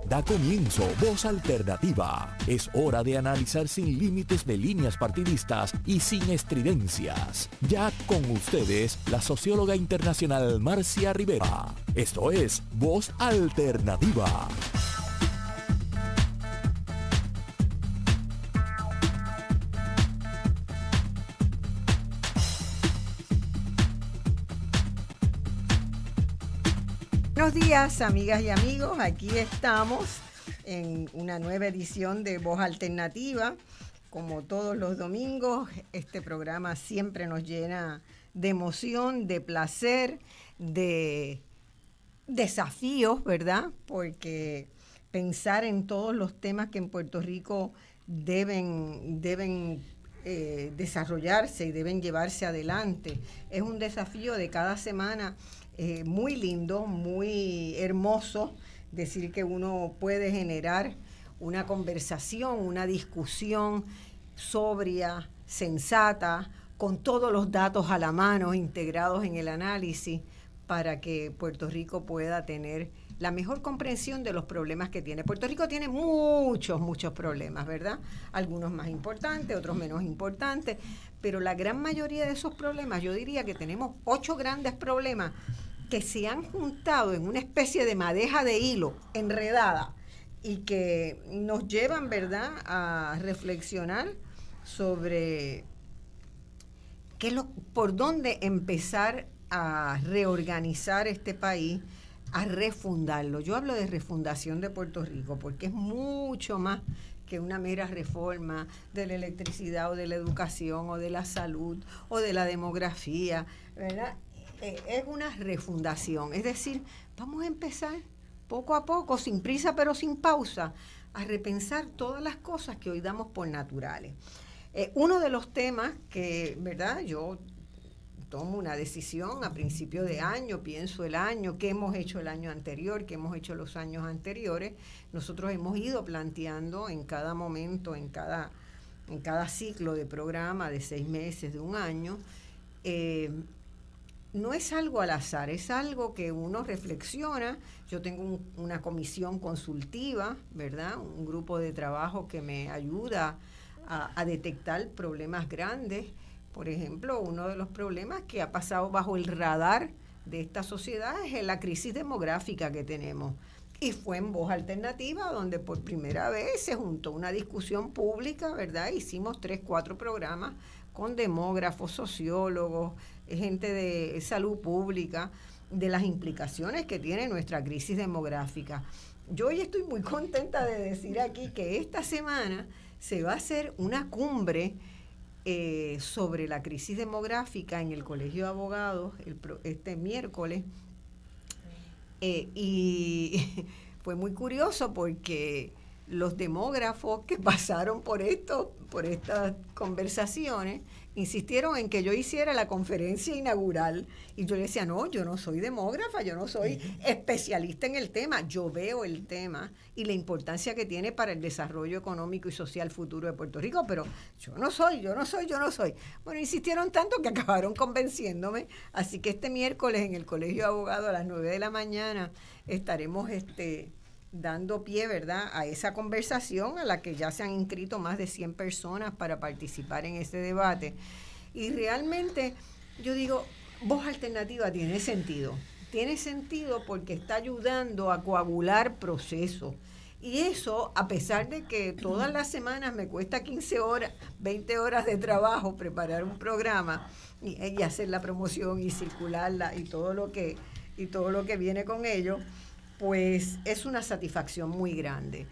Da comienzo Voz Alternativa. Es hora de analizar sin límites de líneas partidistas y sin estridencias. Ya con ustedes, la socióloga internacional Marcia Rivera. Esto es Voz Alternativa. Buenos días, amigas y amigos. Aquí estamos en una nueva edición de Voz Alternativa. Como todos los domingos, este programa siempre nos llena de emoción, de placer, de desafíos, ¿verdad? Porque pensar en todos los temas que en Puerto Rico deben desarrollarse y deben llevarse adelante es un desafío de cada semana. Muy lindo, muy hermoso decir que uno puede generar una conversación, una discusión sobria, sensata, con todos los datos a la mano, integrados en el análisis, para que Puerto Rico pueda tener la mejor comprensión de los problemas que tiene. Puerto Rico tiene muchos problemas, ¿verdad? Algunos más importantes, otros menos importantes, pero la gran mayoría de esos problemas, yo diría que tenemos 8 grandes problemas que se han juntado en una especie de madeja de hilo enredada y que nos llevan, ¿verdad?, a reflexionar sobre por dónde empezar a reorganizar este país, a refundarlo. Yo hablo de refundación de Puerto Rico porque es mucho más que una mera reforma de la electricidad o de la educación o de la salud o de la demografía, ¿verdad? Es una refundación, es decir, vamos a empezar poco a poco, sin prisa pero sin pausa, a repensar todas las cosas que hoy damos por naturales. Uno de los temas que, ¿verdad?, yo tomo una decisión a principio de año, pienso el año, qué hemos hecho el año anterior, qué hemos hecho los años anteriores. Nosotros hemos ido planteando en cada momento, en cada ciclo de programa de 6 meses, de un año. No es algo al azar, es algo que uno reflexiona. Yo tengo una comisión consultiva, ¿verdad?, un grupo de trabajo que me ayuda a detectar problemas grandes. Por ejemplo, uno de los problemas que ha pasado bajo el radar de esta sociedad es la crisis demográfica que tenemos. Y fue en Voz Alternativa donde por primera vez se juntó una discusión pública, ¿verdad? Hicimos 3, 4 programas con demógrafos, sociólogos, gente de salud pública, de las implicaciones que tiene nuestra crisis demográfica. Yo hoy estoy muy contenta de decir aquí que esta semana se va a hacer una cumbre sobre la crisis demográfica en el Colegio de Abogados este miércoles. Y fue muy curioso porque los demógrafos que pasaron por estas conversaciones, insistieron en que yo hiciera la conferencia inaugural. Y yo le decía, no, yo no soy demógrafa, yo no soy especialista en el tema. Yo veo el tema y la importancia que tiene para el desarrollo económico y social futuro de Puerto Rico, pero yo no soy. Bueno, insistieron tanto que acabaron convenciéndome. Así que este miércoles en el Colegio de Abogados a las 9 de la mañana estaremos dando pie, ¿verdad?, a esa conversación a la que ya se han inscrito más de 100 personas para participar en ese debate. Y realmente yo digo, Voz Alternativa tiene sentido porque está ayudando a coagular procesos. Y eso, a pesar de que todas las semanas me cuesta 15 horas, 20 horas de trabajo preparar un programa y hacer la promoción y circularla y todo lo que viene con ello, pues es una satisfacción muy grande.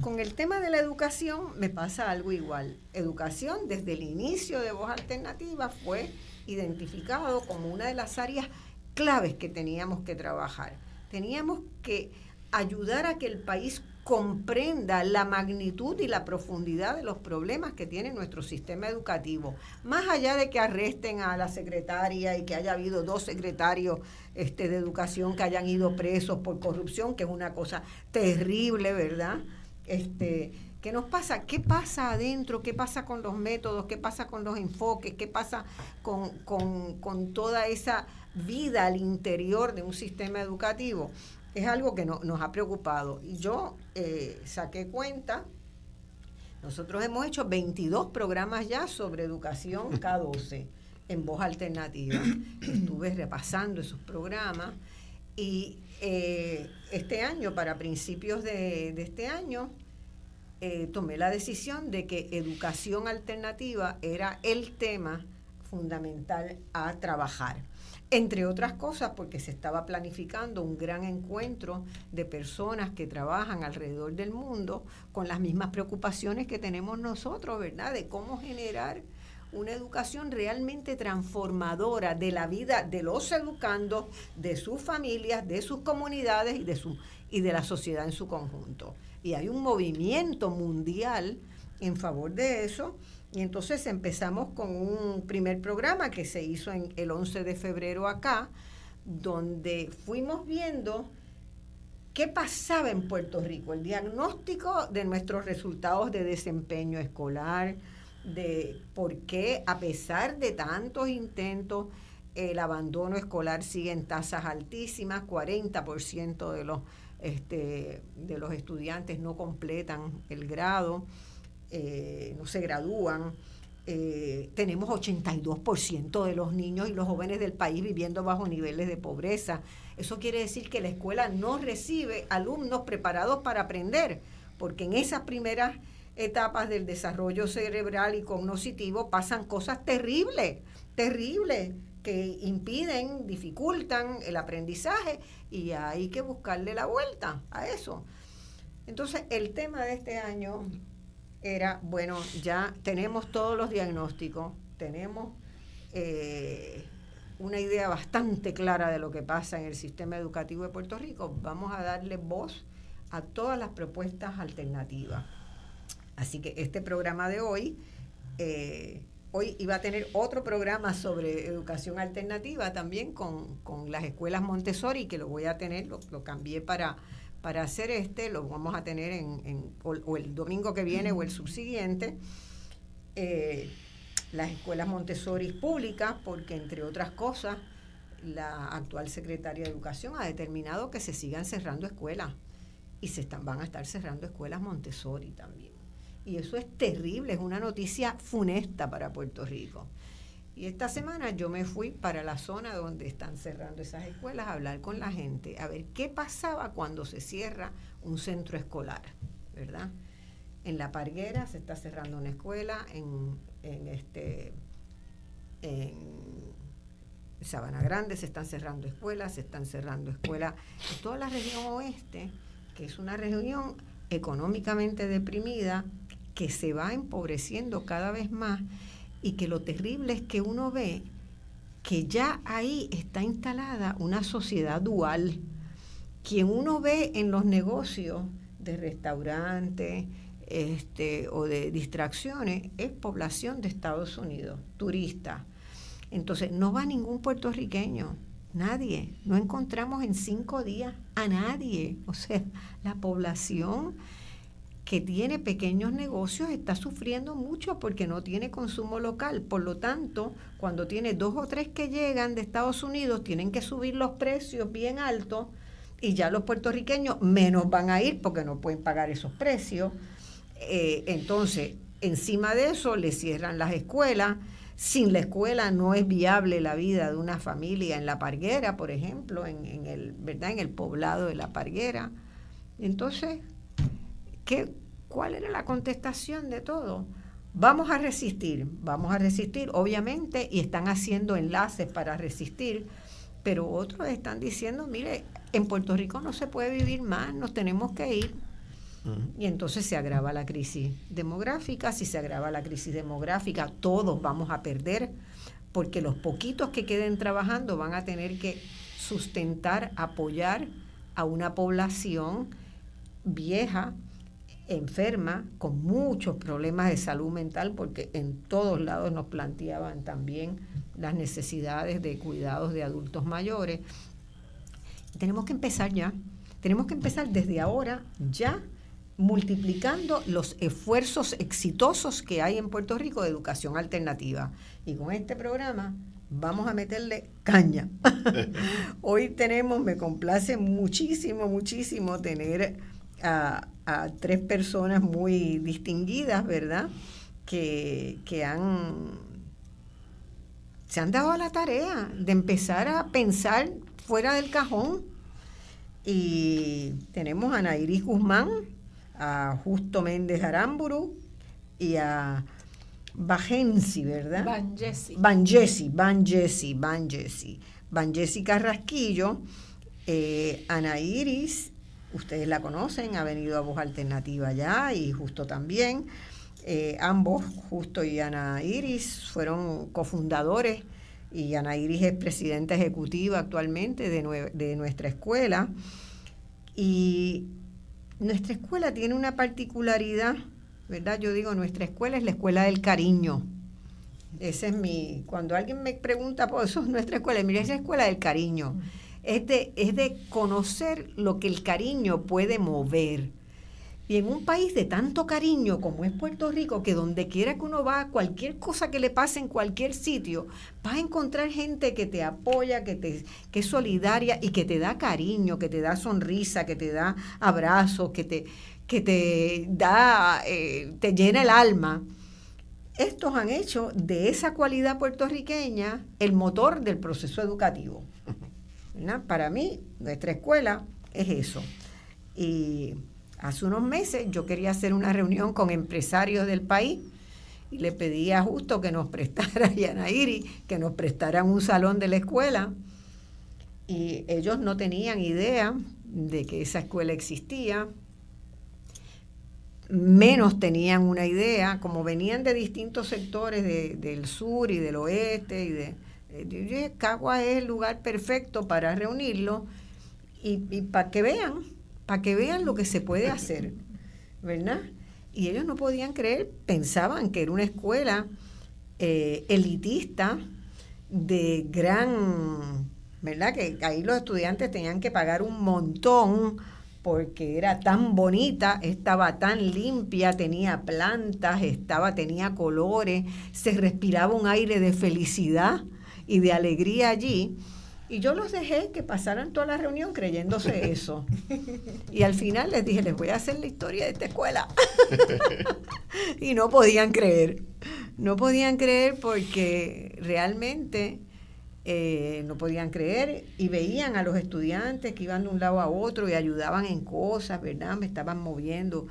Con el tema de la educación me pasa algo igual. Educación, desde el inicio de Voz Alternativa, fue identificado como una de las áreas claves que teníamos que trabajar. Teníamos que ayudar a que el país comprenda la magnitud y la profundidad de los problemas que tiene nuestro sistema educativo. Más allá de que arresten a la secretaria y que haya habido 2 secretarios de educación que hayan ido presos por corrupción, que es una cosa terrible, ¿verdad? ¿Qué nos pasa? ¿Qué pasa adentro? ¿Qué pasa con los métodos? ¿Qué pasa con los enfoques? ¿Qué pasa con toda esa vida al interior de un sistema educativo? es algo que nos ha preocupado. Y yo saqué cuenta, nosotros hemos hecho 22 programas ya sobre educación K12 en Voz Alternativa. Estuve repasando esos programas y este año, para principios de este año, tomé la decisión de que educación alternativa era el tema fundamental a trabajar. Entre otras cosas, porque se estaba planificando un gran encuentro de personas que trabajan alrededor del mundo con las mismas preocupaciones que tenemos nosotros, ¿verdad? De cómo generar una educación realmente transformadora de la vida de los educandos, de sus familias, de sus comunidades y de la sociedad en su conjunto. Y hay un movimiento mundial en favor de eso. Y entonces empezamos con un primer programa que se hizo el 11 de febrero acá, donde fuimos viendo qué pasaba en Puerto Rico, el diagnóstico de nuestros resultados de desempeño escolar, de por qué, a pesar de tantos intentos, el abandono escolar sigue en tasas altísimas. 40% de los estudiantes no completan el grado. No se gradúan. Tenemos 82% de los niños y los jóvenes del país viviendo bajo niveles de pobreza. Eso quiere decir que la escuela no recibe alumnos preparados para aprender, porque en esas primeras etapas del desarrollo cerebral y cognoscitivo pasan cosas terribles, que impiden, dificultan el aprendizaje, y hay que buscarle la vuelta a eso. Entonces, el tema de este año era, bueno, ya tenemos todos los diagnósticos, tenemos una idea bastante clara de lo que pasa en el sistema educativo de Puerto Rico, vamos a darle voz a todas las propuestas alternativas. Así que este programa de hoy iba a tener otro programa sobre educación alternativa también con las escuelas Montessori, que lo voy a tener, lo cambié para hacer lo vamos a tener o el domingo que viene o el subsiguiente, las escuelas Montessori públicas, porque entre otras cosas la actual secretaria de Educación ha determinado que se sigan cerrando escuelas y van a estar cerrando escuelas Montessori también. Y eso es terrible, es una noticia funesta para Puerto Rico. Y esta semana yo me fui para la zona donde están cerrando esas escuelas a hablar con la gente, a ver qué pasaba cuando se cierra un centro escolar, ¿verdad? En La Parguera se está cerrando una escuela, en Sabana Grande se están cerrando escuelas, en toda la región oeste, que es una región económicamente deprimida, que se va empobreciendo cada vez más, y que lo terrible es que uno ve que ya ahí está instalada una sociedad dual. Quien uno ve en los negocios de restaurantes o de distracciones es población de Estados Unidos, turistas. Entonces no va ningún puertorriqueño, nadie. No encontramos en 5 días a nadie. O sea, la población que tiene pequeños negocios está sufriendo mucho porque no tiene consumo local. Por lo tanto, cuando tiene 2 o 3 que llegan de Estados Unidos, tienen que subir los precios bien altos, y ya los puertorriqueños menos van a ir porque no pueden pagar esos precios. Entonces, encima de eso, le cierran las escuelas. Sin la escuela no es viable la vida de una familia en La Parguera, por ejemplo, en el poblado de La Parguera. Entonces, ¿cuál era la contestación de todo? Vamos a resistir, obviamente, y están haciendo enlaces para resistir, pero otros están diciendo, mire, en Puerto Rico no se puede vivir más, nos tenemos que ir. Y entonces se agrava la crisis demográfica. Si se agrava la crisis demográfica, todos vamos a perder, porque los poquitos que queden trabajando van a tener que sustentar, apoyar a una población vieja, enferma, con muchos problemas de salud mental, porque en todos lados nos planteaban también las necesidades de cuidados de adultos mayores. Tenemos que empezar ya, tenemos que empezar desde ahora ya, multiplicando los esfuerzos exitosos que hay en Puerto Rico de educación alternativa. Y con este programa vamos a meterle caña. Hoy me complace muchísimo, muchísimo tener a 3 personas muy distinguidas, ¿verdad? Que se han dado a la tarea de empezar a pensar fuera del cajón. Y tenemos a Ana Iris Guzmán, a Justo Méndez Aramburu y a Bajensi, ¿verdad? Banjesi Carrasquillo. Ana Iris, ustedes la conocen, ha venido a Voz Alternativa ya, y Justo también. Ambos, Justo y Ana Iris, fueron cofundadores, y Ana Iris es presidenta ejecutiva actualmente de nuestra escuela. Y nuestra escuela tiene una particularidad, ¿verdad? Yo digo, nuestra escuela es la escuela del cariño. Ese es cuando alguien me pregunta, pues eso es nuestra escuela, mira, esa es la escuela del cariño. Es de conocer lo que el cariño puede mover. Y en un país de tanto cariño como es Puerto Rico, que donde quiera que uno va, cualquier cosa que le pase en cualquier sitio, vas a encontrar gente que te apoya, que es solidaria y que te da cariño, que te da sonrisa, que te da abrazos, que te da, te llena el alma. Estos han hecho de esa cualidad puertorriqueña el motor del proceso educativo. ¿Verdad? Para mí, nuestra escuela es eso. Y hace unos meses yo quería hacer una reunión con empresarios del país y le pedí a Justo que nos prestara, y a Ana Iris, que nos prestaran un salón de la escuela. Y ellos no tenían idea de que esa escuela existía, menos tenían una idea, como venían de distintos sectores del sur y del oeste, y Cagua es el lugar perfecto para reunirlo y para que vean lo que se puede hacer, ¿verdad? Y ellos no podían creer, pensaban que era una escuela elitista de gran, ¿verdad? Que ahí los estudiantes tenían que pagar un montón porque era tan bonita, estaba tan limpia, tenía plantas, tenía colores, se respiraba un aire de felicidad y de alegría allí. Y yo los dejé que pasaran toda la reunión creyéndose eso. Y al final les dije, les voy a hacer la historia de esta escuela. Y no podían creer. No podían creer porque realmente no podían creer, y veían a los estudiantes que iban de un lado a otro y ayudaban en cosas, ¿verdad? Me estaban moviendo.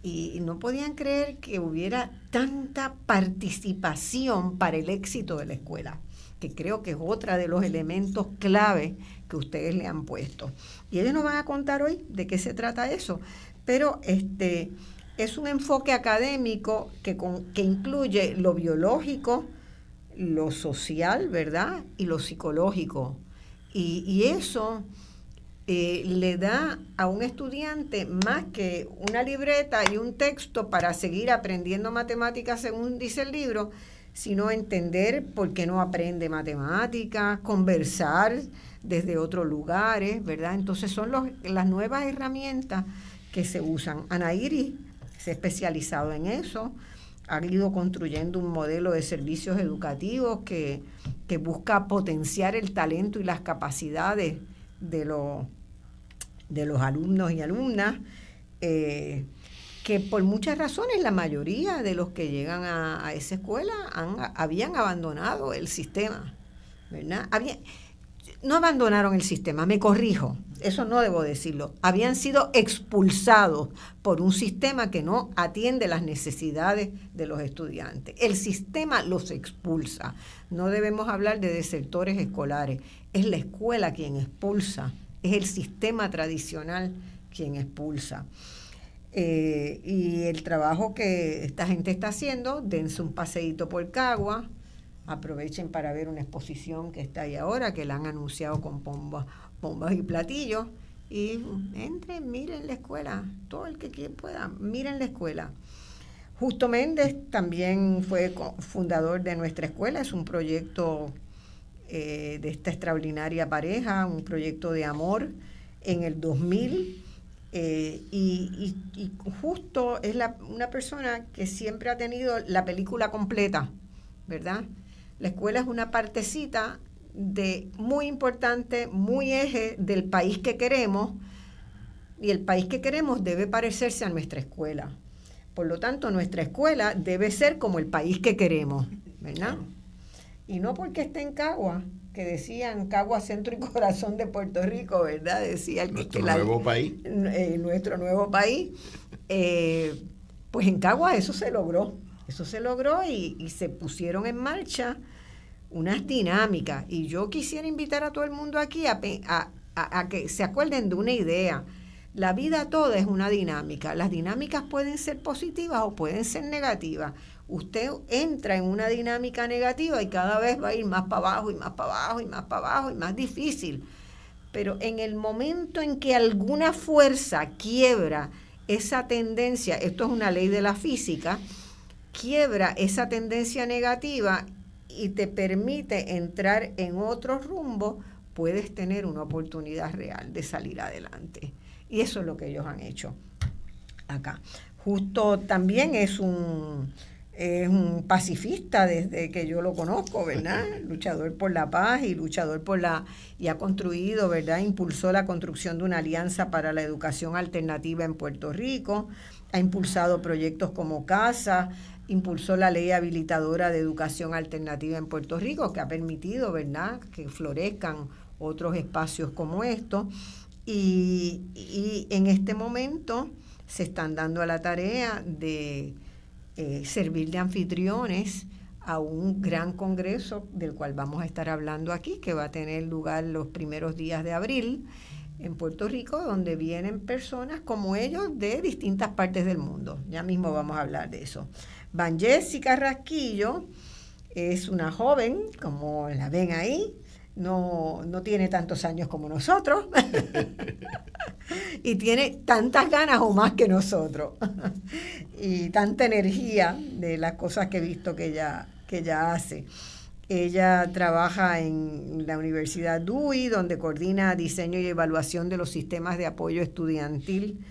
Y no podían creer que hubiera tanta participación para el éxito de la escuela, que creo que es otra de los elementos clave que ustedes le han puesto. Y ellos nos van a contar hoy de qué se trata eso. Pero es un enfoque académico que incluye lo biológico, lo social, ¿verdad? Y lo psicológico. Y eso le da a un estudiante más que una libreta y un texto para seguir aprendiendo matemáticas según dice el libro, sino entender por qué no aprende matemáticas, conversar desde otros lugares, ¿verdad? Entonces son las nuevas herramientas que se usan. Ana Iris se ha especializado en eso, ha ido construyendo un modelo de servicios educativos que busca potenciar el talento y las capacidades de los alumnos y alumnas, que por muchas razones la mayoría de los que llegan a esa escuela habían abandonado el sistema, ¿verdad? No abandonaron el sistema, me corrijo, eso no debo decirlo, habían sido expulsados por un sistema que no atiende las necesidades de los estudiantes. El sistema los expulsa. No debemos hablar de desertores escolares, es la escuela quien expulsa, es el sistema tradicional quien expulsa. Y el trabajo que esta gente está haciendo, dense un paseíto por Cagua, aprovechen para ver una exposición que está ahí ahora, que la han anunciado con bombas y platillos, y entren, miren la escuela, todo el que pueda, miren la escuela. Justo Méndez también fue fundador de nuestra escuela, es un proyecto de esta extraordinaria pareja, un proyecto de amor en el 2000, y Justo es una persona que siempre ha tenido la película completa, ¿verdad? La escuela es una partecita muy importante, muy eje del país que queremos, y el país que queremos debe parecerse a nuestra escuela. Por lo tanto, nuestra escuela debe ser como el país que queremos, ¿verdad? Y no porque esté en Cagua, que decían Cagua, centro y corazón de Puerto Rico, ¿verdad? Decía el nuestro nuevo país. Nuestro nuevo país. Pues en Cagua eso se logró y se pusieron en marcha unas dinámicas. Y yo quisiera invitar a todo el mundo aquí a que se acuerden de una idea. La vida toda es una dinámica. Las dinámicas pueden ser positivas o pueden ser negativas. Usted entra en una dinámica negativa y cada vez va a ir más para abajo y más para abajo y más para abajo y más difícil. Pero en el momento en que alguna fuerza quiebra esa tendencia, esto es una ley de la física, quiebra esa tendencia negativa y te permite entrar en otro rumbo, puedes tener una oportunidad real de salir adelante. Y eso es lo que ellos han hecho acá. Justo también es un pacifista desde que yo lo conozco, ¿verdad? Luchador por la paz y y ha construido, ¿verdad? Impulsó la construcción de una alianza para la educación alternativa en Puerto Rico, ha impulsado proyectos como CASA, impulsó la ley habilitadora de educación alternativa en Puerto Rico, que ha permitido, ¿verdad?, que florezcan otros espacios como estos. Y en este momento se están dando a la tarea de servir de anfitriones a un gran congreso del cual vamos a estar hablando aquí, que va a tener lugar los primeros días de abril en Puerto Rico, donde vienen personas como ellos de distintas partes del mundo. Ya mismo vamos a hablar de eso. Van Jessica Rasquillo es una joven, como la ven ahí, no tiene tantos años como nosotros y tiene tantas ganas o más que nosotros y tanta energía de las cosas que he visto que ella hace. Ella trabaja en la Universidad Dewey, donde coordina diseño y evaluación de los sistemas de apoyo estudiantil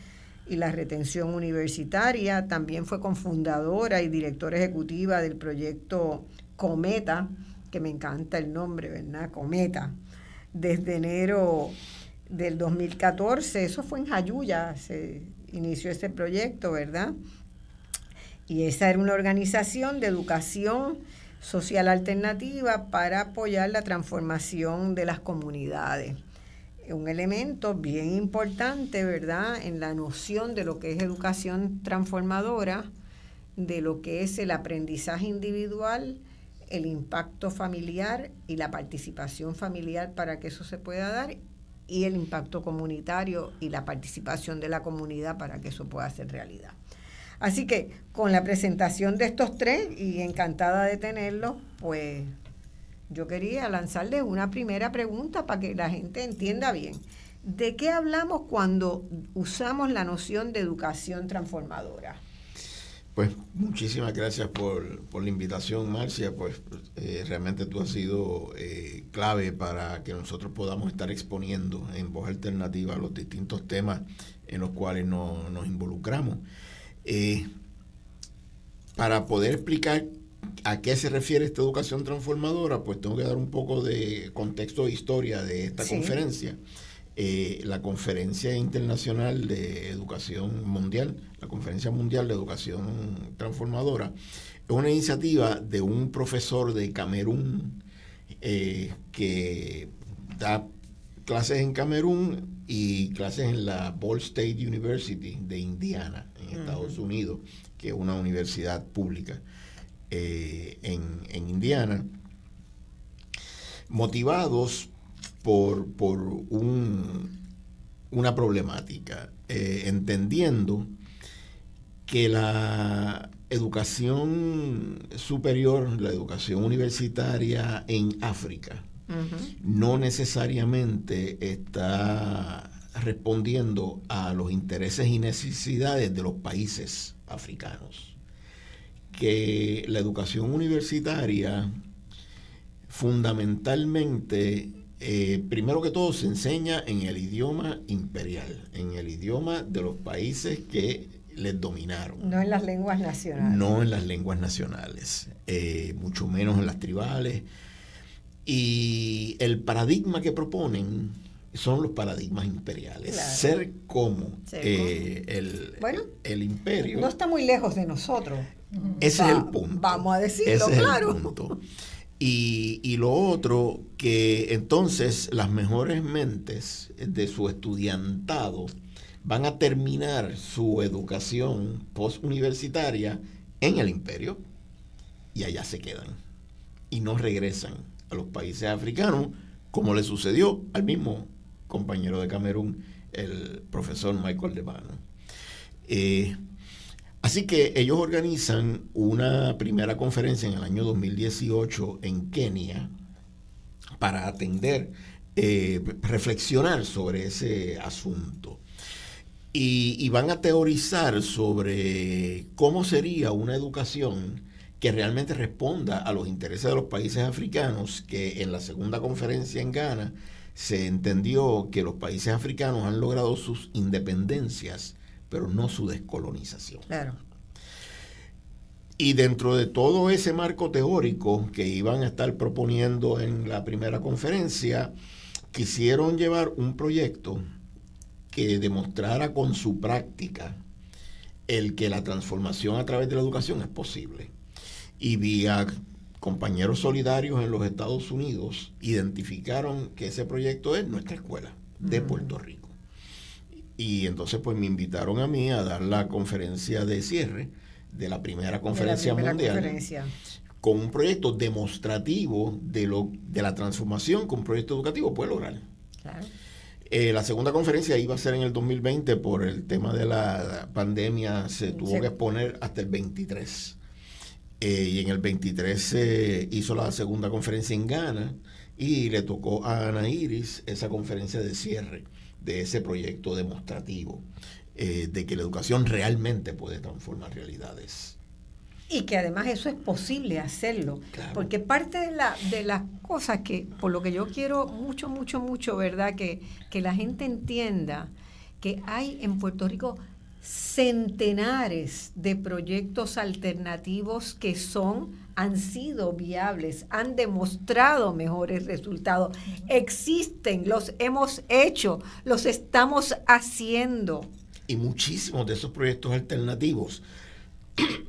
y la retención universitaria. También fue cofundadora y directora ejecutiva del proyecto Cometa, que me encanta el nombre, ¿verdad? Cometa. Desde enero del 2014, eso fue en Jayuya, se inició ese proyecto, ¿verdad? Y esa era una organización de educación social alternativa para apoyar la transformación de las comunidades. Un elemento bien importante, ¿verdad?, en la noción de lo que es educación transformadora, de lo que es el aprendizaje individual, el impacto familiar y la participación familiar para que eso se pueda dar, y el impacto comunitario y la participación de la comunidad para que eso pueda ser realidad. Así que con la presentación de estos tres, y encantada de tenerlos, pues yo quería lanzarles una primera pregunta para que la gente entienda bien. ¿De qué hablamos cuando usamos la noción de educación transformadora? Pues muchísimas gracias por la invitación, Marcia. Pues realmente tú has sido clave para que nosotros podamos estar exponiendo en Voz Alternativa los distintos temas en los cuales nos involucramos. Para poder explicar a qué se refiere esta educación transformadora, pues tengo que dar un poco de contexto e historia de esta conferencia. La Conferencia Internacional de Educación Mundial, la Conferencia Mundial de Educación Transformadora, es una iniciativa de un profesor de Camerún que da clases en Camerún y clases en la Ball State University de Indiana, en Estados Unidos, que es una universidad pública en Indiana, motivados por una problemática, entendiendo que la educación superior, la educación universitaria en África, no necesariamente está respondiendo a los intereses y necesidades de los países africanos. Que la educación universitaria fundamentalmente, primero que todo, se enseña en el idioma imperial, en el idioma de los países que les dominaron. No en las lenguas nacionales. No en las lenguas nacionales, mucho menos en las tribales. Y el paradigma que proponen son los paradigmas imperiales. Claro. Ser como el imperio. No está muy lejos de nosotros. Ese es el punto. Vamos a decirlo, ese claro. Es el punto. Y lo otro, que entonces las mejores mentes de su estudiantado van a terminar su educación postuniversitaria en el imperio y allá se quedan y no regresan a los países africanos, como le sucedió al mismo compañero de Camerún, el profesor Michael Debano. Así que ellos organizan una primera conferencia en el año 2018 en Kenia para atender, reflexionar sobre ese asunto. Y van a teorizar sobre cómo sería una educación que realmente responda a los intereses de los países africanos, que en la segunda conferencia en Ghana se entendió que los países africanos han logrado sus independencias, pero no su descolonización. Claro. Y dentro de todo ese marco teórico que iban a estar proponiendo en la primera conferencia, quisieron llevar un proyecto que demostrara con su práctica el que la transformación a través de la educación es posible. Y vía compañeros solidarios en los Estados Unidos identificaron que ese proyecto es nuestra escuela de Puerto Rico. Y entonces pues me invitaron a mí a dar la conferencia de cierre de la primera conferencia mundial con un proyecto demostrativo de la transformación que un proyecto educativo puede lograr. Claro. La segunda conferencia iba a ser en el 2020, por el tema de la pandemia se tuvo que exponer hasta el 23. Y en el 23 se hizo la segunda conferencia en Ghana y le tocó a Ana Iris esa conferencia de cierre de ese proyecto demostrativo de que la educación realmente puede transformar realidades. Y que además eso es posible hacerlo. Claro. Porque parte de las cosas que, por lo que yo quiero mucho, ¿verdad? Que la gente entienda que hay en Puerto Rico centenares de proyectos alternativos que han sido viables, han demostrado mejores resultados, existen, los hemos hecho, los estamos haciendo. Y muchísimos de esos proyectos alternativos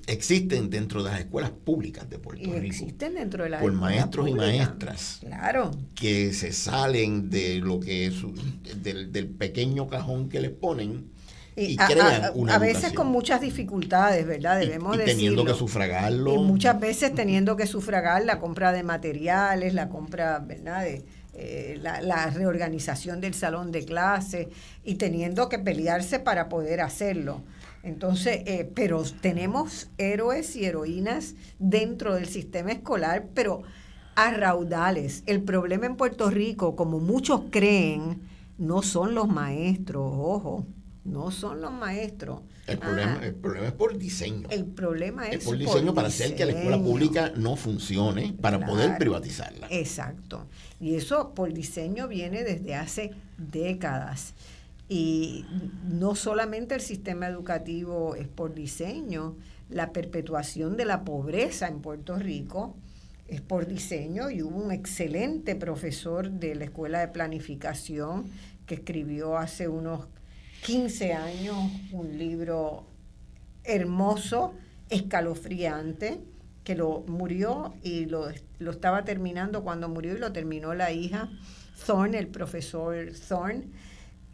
existen dentro de las escuelas públicas de Puerto Rico. Existen dentro de las por escuelas maestros públicas. Y maestras. Claro. Que se salen de lo que es del pequeño cajón que les ponen y crean una a veces educación. Con muchas dificultades, ¿verdad? Debemos decirlo. Teniendo que sufragarlo. Y muchas veces teniendo que sufragar la compra de materiales, la compra, ¿verdad? La reorganización del salón de clase y teniendo que pelearse para poder hacerlo. Entonces, pero tenemos héroes y heroínas dentro del sistema escolar, pero a raudales. El problema en Puerto Rico, como muchos creen, no son los maestros, ojo, no son los maestros. El problema es por diseño. El problema es por diseño para hacer que la escuela pública no funcione, para poder privatizarla. Exacto. Y eso por diseño viene desde hace décadas. Y no solamente el sistema educativo es por diseño, la perpetuación de la pobreza en Puerto Rico es por diseño, y hubo un excelente profesor de la Escuela de Planificación que escribió hace unos 15 años un libro hermoso, escalofriante, que murió y lo estaba terminando cuando murió, y lo terminó la hija Thorne, el profesor Thorne,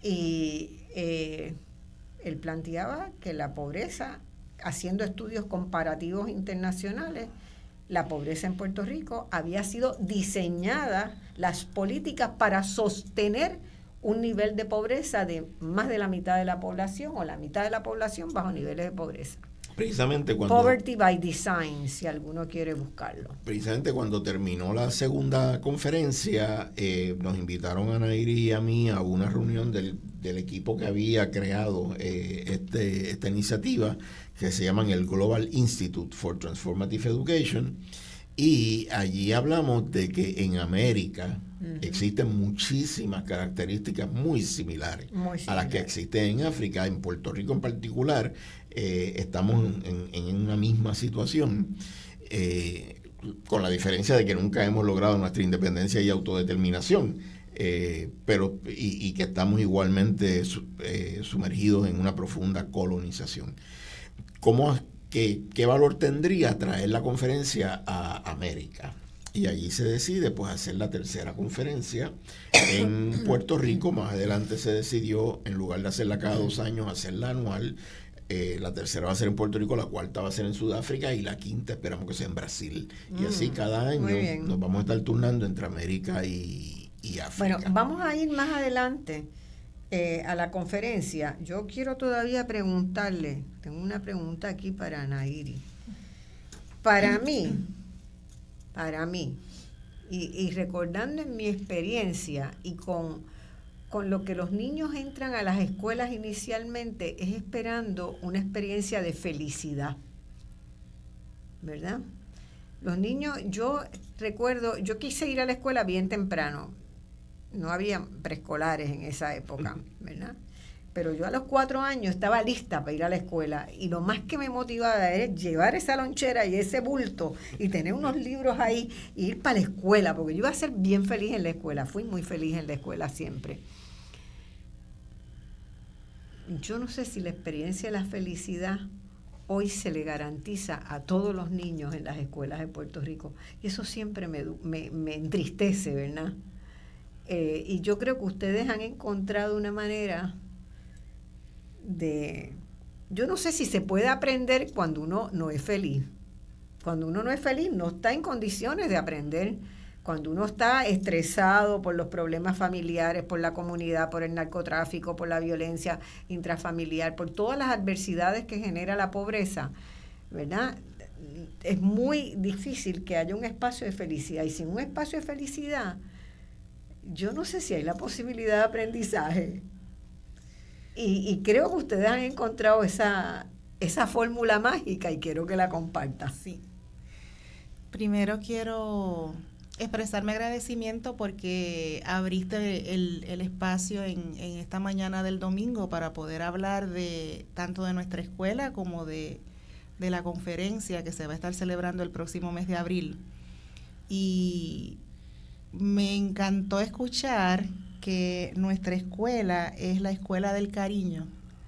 y él planteaba que la pobreza, haciendo estudios comparativos internacionales, la pobreza en Puerto Rico había sido diseñada, las políticas para sostener un nivel de pobreza de más de la mitad de la población, o la mitad de la población bajo niveles de pobreza. Precisamente cuando Poverty by Design, si alguno quiere buscarlo. Precisamente cuando terminó la segunda conferencia, nos invitaron a Nairi y a mí a una reunión del equipo que había creado esta iniciativa, que se llaman el Global Institute for Transformative Education, y allí hablamos de que en América Existen muchísimas características muy similares a las que existen en África. En Puerto Rico en particular estamos en una misma situación, con la diferencia de que nunca hemos logrado nuestra independencia y autodeterminación, pero que estamos igualmente sumergidos en una profunda colonización. ¿Qué valor tendría traer la conferencia a América? Y allí se decide pues hacer la tercera conferencia en Puerto Rico. Más adelante se decidió, en lugar de hacerla cada 2 años, hacerla anual. La tercera va a ser en Puerto Rico, la cuarta va a ser en Sudáfrica y la quinta esperamos que sea en Brasil. Y así cada año nos vamos a estar turnando entre América y África. Bueno, vamos a ir más adelante a la conferencia. Yo quiero todavía preguntarle, tengo una pregunta aquí para Nairi. Para mí, y recordando en mi experiencia y con lo que los niños entran a las escuelas inicialmente, es esperando una experiencia de felicidad, ¿verdad? Los niños, yo recuerdo, yo quise ir a la escuela bien temprano, no había preescolares en esa época, ¿verdad? Pero yo a los 4 años estaba lista para ir a la escuela y lo más que me motivaba era llevar esa lonchera y ese bulto y tener unos libros ahí e ir para la escuela, porque yo iba a ser bien feliz en la escuela. Fui muy feliz en la escuela siempre. Yo no sé si la experiencia de la felicidad hoy se le garantiza a todos los niños en las escuelas de Puerto Rico. Y eso siempre me entristece, ¿verdad? Y yo creo que ustedes han encontrado una manera yo no sé si se puede aprender cuando uno no es feliz. Cuando uno no es feliz, no está en condiciones de aprender. Cuando uno está estresado por los problemas familiares, por la comunidad, por el narcotráfico, por la violencia intrafamiliar, por todas las adversidades que genera la pobreza, ¿verdad? Es muy difícil que haya un espacio de felicidad. Y sin un espacio de felicidad, yo no sé si hay la posibilidad de aprendizaje. Y creo que ustedes han encontrado esa fórmula mágica y quiero que la compartan. Sí. Primero quiero expresar mi agradecimiento porque abriste el espacio en esta mañana del domingo para poder hablar tanto de nuestra escuela como de la conferencia que se va a estar celebrando el próximo mes de abril. Y me encantó escuchar que nuestra escuela es la escuela del cariño.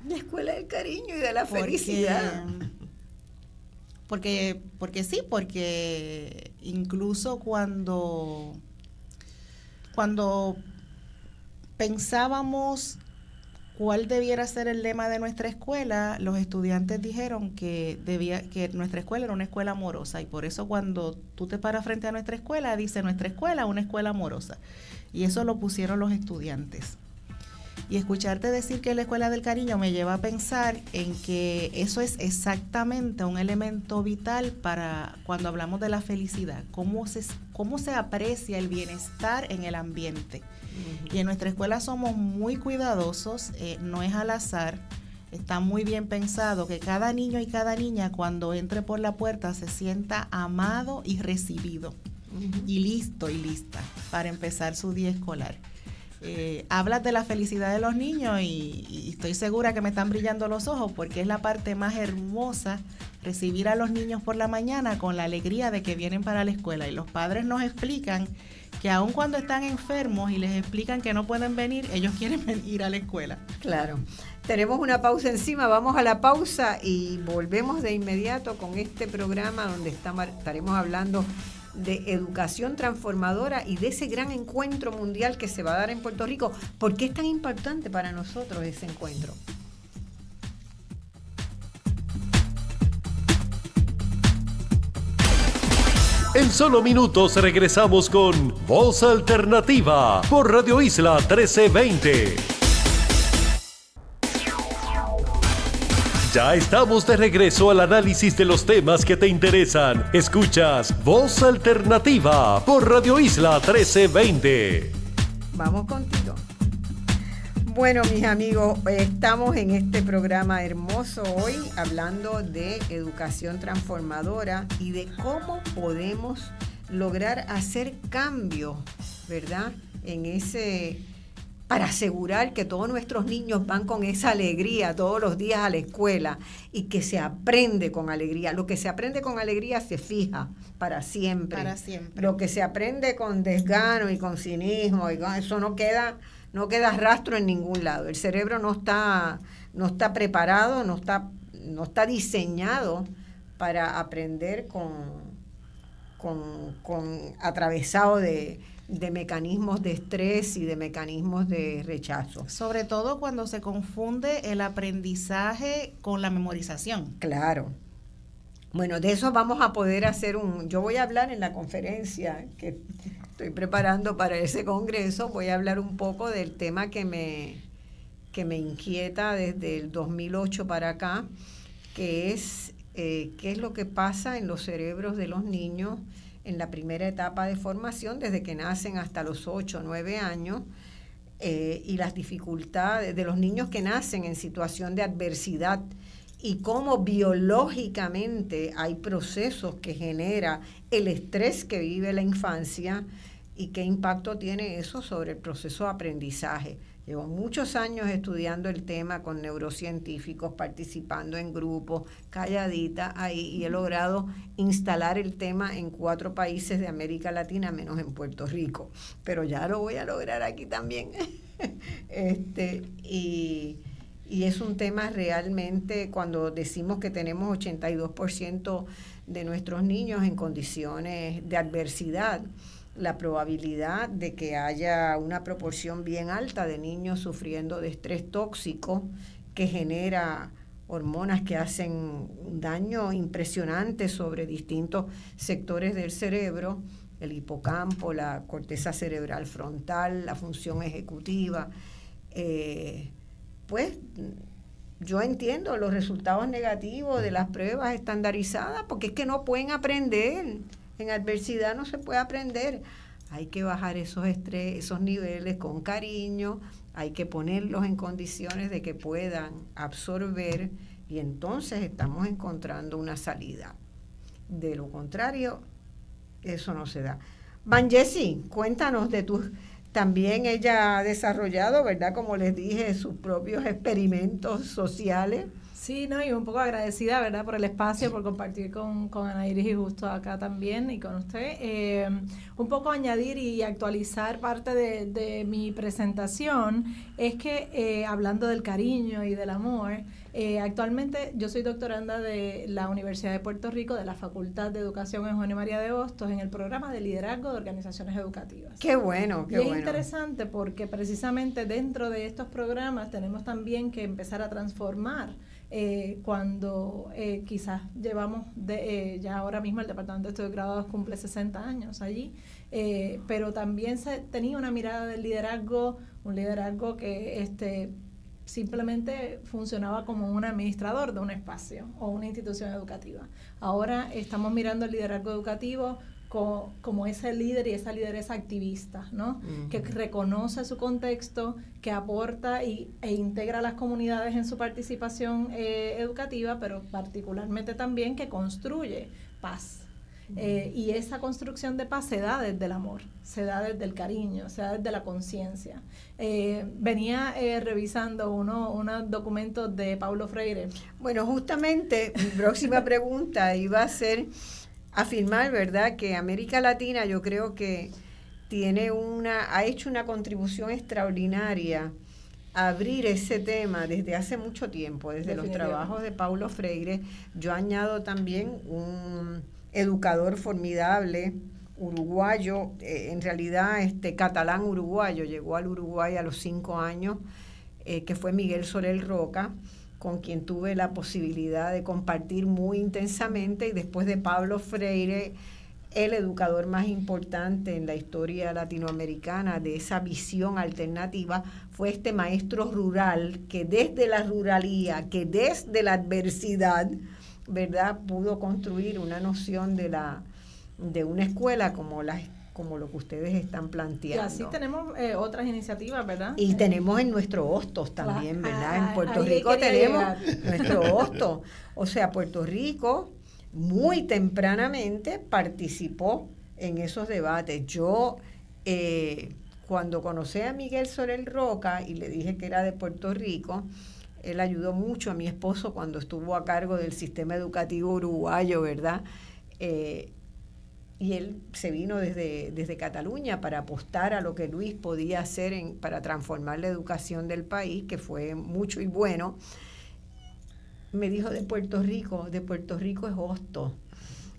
La escuela del cariño y de la felicidad. Porque incluso cuando pensábamos cuál debiera ser el lema de nuestra escuela, los estudiantes dijeron que nuestra escuela era una escuela amorosa, y por eso cuando tú te paras frente a nuestra escuela, dice nuestra escuela, una escuela amorosa. Y eso lo pusieron los estudiantes. Y escucharte decir que es la escuela del cariño me lleva a pensar en que eso es exactamente un elemento vital para cuando hablamos de la felicidad, cómo se aprecia el bienestar en el ambiente. Y en nuestra escuela somos muy cuidadosos, no es al azar, está muy bien pensado que cada niño y cada niña cuando entre por la puerta se sienta amado y recibido, y listo y lista para empezar su día escolar. Hablas de la felicidad de los niños y estoy segura que me están brillando los ojos porque es la parte más hermosa, recibir a los niños por la mañana con la alegría de que vienen para la escuela. Y los padres nos explican que aun cuando están enfermos y les explican que no pueden venir, ellos quieren venir a la escuela. Claro. Tenemos una pausa encima, vamos a la pausa y volvemos de inmediato con este programa donde estaremos hablando de educación transformadora y de ese gran encuentro mundial que se va a dar en Puerto Rico. ¿Por qué es tan importante para nosotros ese encuentro? En solo minutos regresamos con Voz Alternativa por Radio Isla 1320. Ya estamos de regreso al análisis de los temas que te interesan. Escuchas Voz Alternativa por Radio Isla 1320. Vamos contigo. Bueno, mis amigos, estamos en este programa hermoso hoy hablando de educación transformadora y de cómo podemos lograr hacer cambios, ¿verdad? Para asegurar que todos nuestros niños van con esa alegría todos los días a la escuela y que se aprende con alegría. Lo que se aprende con alegría se fija para siempre. Para siempre. Lo que se aprende con desgano y con cinismo, eso no queda rastro en ningún lado. El cerebro no está preparado, no está diseñado para aprender atravesado de mecanismos de estrés y de mecanismos de rechazo. Sobre todo cuando se confunde el aprendizaje con la memorización. Claro. Bueno, de eso vamos a poder hacer yo voy a hablar en la conferencia que estoy preparando para ese congreso, voy a hablar un poco del tema que me inquieta desde el 2008 para acá, que es qué es lo que pasa en los cerebros de los niños en la primera etapa de formación, desde que nacen hasta los 8 o 9 años, y las dificultades de los niños que nacen en situación de adversidad y cómo biológicamente hay procesos que genera el estrés que vive la infancia y qué impacto tiene eso sobre el proceso de aprendizaje. Llevo muchos años estudiando el tema con neurocientíficos, participando en grupos, calladita ahí, y he logrado instalar el tema en 4 países de América Latina, menos en Puerto Rico. Pero ya lo voy a lograr aquí también. Y es un tema realmente, cuando decimos que tenemos 82% de nuestros niños en condiciones de adversidad, la probabilidad de que haya una proporción bien alta de niños sufriendo de estrés tóxico que genera hormonas que hacen un daño impresionante sobre distintos sectores del cerebro, el hipocampo, la corteza cerebral frontal, la función ejecutiva. Pues yo entiendo los resultados negativos de las pruebas estandarizadas, porque es que no pueden aprender. En adversidad no se puede aprender. Hay que bajar esos niveles con cariño, hay que ponerlos en condiciones de que puedan absorber, y entonces estamos encontrando una salida. De lo contrario, eso no se da. Van Jessie, cuéntanos de también ella ha desarrollado, ¿verdad? Como les dije, sus propios experimentos sociales. Sí, no, y un poco agradecida, ¿verdad?, por el espacio, por compartir con Ana Iris y Justo acá también y con usted. Un poco añadir y actualizar parte de mi presentación es que hablando del cariño y del amor, actualmente yo soy doctoranda de la Universidad de Puerto Rico, de la Facultad de Educación en Juan y María de Hostos, en el programa de liderazgo de organizaciones educativas. ¡Qué bueno, qué bueno! Es interesante porque precisamente dentro de estos programas tenemos también que empezar a transformar cuando quizás llevamos ya ahora mismo el Departamento de Estudios de Graduados cumple 60 años allí, pero también se tenía una mirada del liderazgo, un liderazgo que simplemente funcionaba como un administrador de un espacio o una institución educativa. Ahora estamos mirando el liderazgo educativo como ese líder y esa lideresa activista, ¿no? Uh-huh. Que reconoce su contexto, que aporta e integra a las comunidades en su participación educativa, pero particularmente también que construye paz. Uh-huh. Y esa construcción de paz se da desde el amor, se da desde el cariño, se da desde la conciencia. Venía revisando unos documentos de Paulo Freire. Bueno, justamente mi próxima pregunta iba a ser afirmar, ¿verdad?, que América Latina, yo creo que ha hecho una contribución extraordinaria a abrir ese tema desde hace mucho tiempo, desde los trabajos de Paulo Freire. Yo añado también un educador formidable, uruguayo, en realidad catalán uruguayo, llegó al Uruguay a los 5 años, que fue Miguel Sorel Roca, con quien tuve la posibilidad de compartir muy intensamente, y después de Paulo Freire, el educador más importante en la historia latinoamericana de esa visión alternativa fue este maestro rural que desde la ruralía, que desde la adversidad, ¿verdad?, pudo construir una noción de una escuela como lo que ustedes están planteando. Y así tenemos otras iniciativas, ¿verdad? Y tenemos en nuestro Hostos también, ¿verdad? En Puerto Rico tenemos nuestro Hostos. O sea, Puerto Rico muy tempranamente participó en esos debates. Yo Cuando conocí a Miguel Soler Roca y le dije que era de Puerto Rico, él ayudó mucho a mi esposo cuando estuvo a cargo del sistema educativo uruguayo, ¿verdad? Y él se vino desde Cataluña para apostar a lo que Luis podía hacer para transformar la educación del país, que fue mucho y bueno. Me dijo de Puerto Rico es Hostos.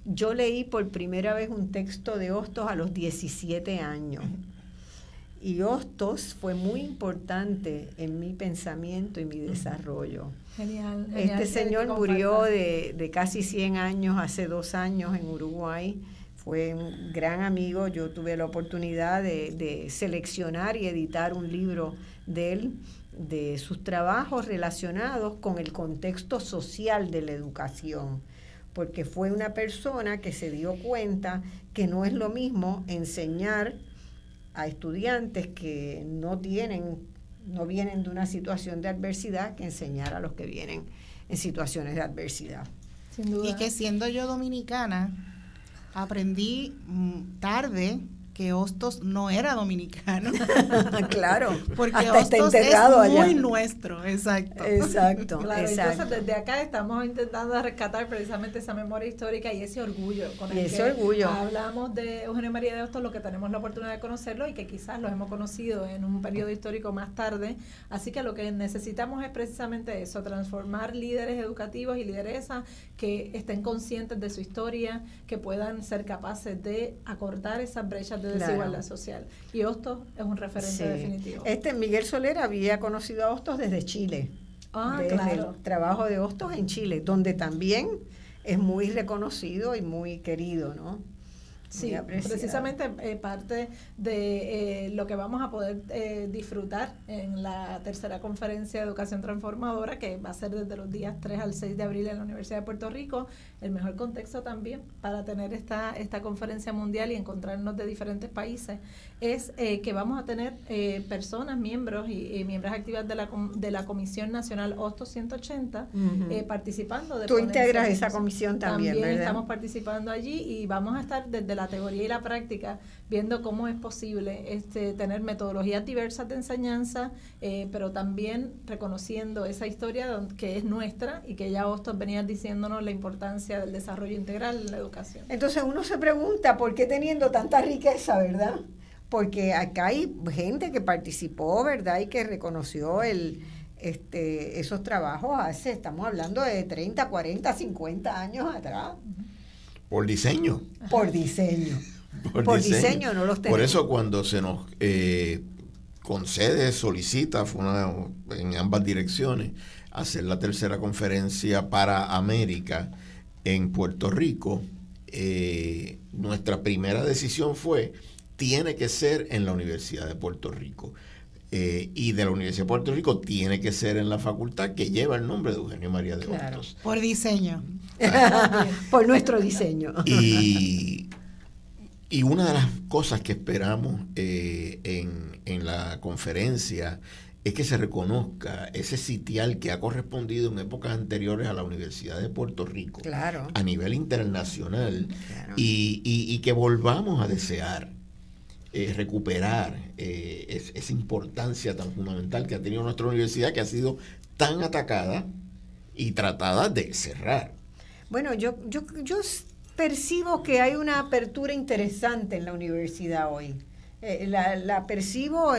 Yo leí por primera vez un texto de Hostos a los 17 años. Y Hostos fue muy importante en mi pensamiento y mi desarrollo. Genial. Este señor murió de casi 100 años, hace 2 años en Uruguay. Fue un gran amigo. Yo tuve la oportunidad de seleccionar y editar un libro de él, de sus trabajos relacionados con el contexto social de la educación, porque fue una persona que se dio cuenta que no es lo mismo enseñar a estudiantes que no vienen de una situación de adversidad que enseñar a los que vienen en situaciones de adversidad. Sin duda. Y que siendo yo dominicana, aprendí tarde que Hostos no era dominicano. Claro, porque hasta está Hostos enterrado es allá. Muy nuestro, exacto. Exacto, Claro, exacto. entonces desde acá estamos intentando rescatar precisamente esa memoria histórica y ese orgullo con el que orgullo. hablamos de Eugenio María de Hostos, lo que tenemos la oportunidad de conocerlo y que quizás los hemos conocido en un periodo histórico más tarde. Así que lo que necesitamos es precisamente eso, transformar líderes educativos y lideresas que estén conscientes de su historia, que puedan ser capaces de acortar esas brechas de desigualdad social. Y Hostos es un referente definitivo. Miguel Soler había conocido a Hostos desde Chile. Desde el trabajo de Hostos en Chile, donde también es muy reconocido y muy querido, ¿no? Sí, precisamente parte de lo que vamos a poder disfrutar en la tercera conferencia de Educación Transformadora, que va a ser desde los días 3 al 6 de abril en la Universidad de Puerto Rico, el mejor contexto también para tener esta conferencia mundial y encontrarnos de diferentes países, es que vamos a tener personas, miembros y miembros activas de la Comisión Nacional Hostos 180 participando. Tú integras esa comisión también, ¿verdad? Estamos participando allí y vamos a estar desde la teoría y la práctica viendo cómo es posible tener metodologías diversas de enseñanza, pero también reconociendo esa historia que es nuestra y que ya Hostos venía diciéndonos la importancia del desarrollo integral en la educación. Entonces uno se pregunta, ¿por qué teniendo tanta riqueza, verdad? Porque acá hay gente que participó, ¿verdad? Y que reconoció esos trabajos estamos hablando de 30, 40, 50 años atrás. Por diseño. Por diseño. Por diseño no los tenemos. Por eso cuando se nos concede, solicita, fue en ambas direcciones, hacer la tercera conferencia para América en Puerto Rico, nuestra primera decisión fue, tiene que ser en la Universidad de Puerto Rico. Y de la Universidad de Puerto Rico tiene que ser en la facultad que lleva el nombre de Eugenio María de Hostos. Por diseño. Por nuestro diseño. Y una de las cosas que esperamos en la conferencia es que se reconozca ese sitial que ha correspondido en épocas anteriores a la Universidad de Puerto Rico, claro, a nivel internacional, claro, y que volvamos a desear recuperar esa importancia tan fundamental que ha tenido nuestra universidad, que ha sido tan atacada y tratada de cerrar. Bueno, yo percibo que hay una apertura interesante en la universidad hoy. La percibo,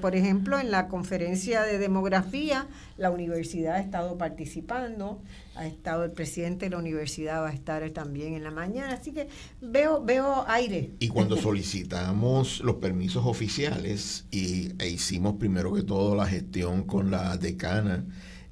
por ejemplo, en la conferencia de demografía, la universidad ha estado participando, ha estado el presidente de la universidad, va a estar también en la mañana, así que veo aire. Y cuando solicitamos los permisos oficiales e hicimos primero que todo la gestión con la decana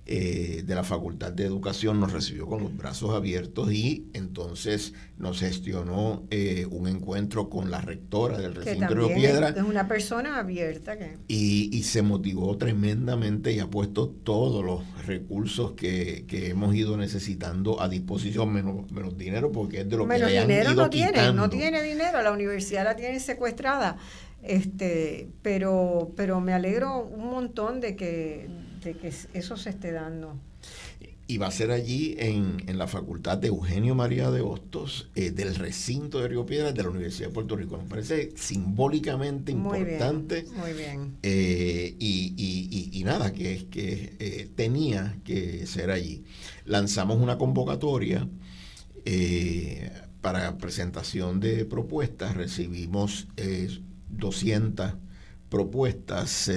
de la Facultad de Educación, nos recibió con los brazos abiertos y entonces nos gestionó un encuentro con la rectora del recinto de Río Piedra. Es una persona abierta. Y se motivó tremendamente y ha puesto todos los recursos que hemos ido necesitando a disposición, menos dinero, porque es de lo que le han ido quitando. No tiene dinero, la universidad la tiene secuestrada. Pero me alegro un montón de que eso se esté dando. y va a ser allí en la Facultad de Eugenio María de Hostos, del recinto de Río Piedras de la Universidad de Puerto Rico. Me parece simbólicamente importante. Muy bien. Y nada, que tenía que ser allí. Lanzamos una convocatoria para presentación de propuestas. Recibimos 200 propuestas.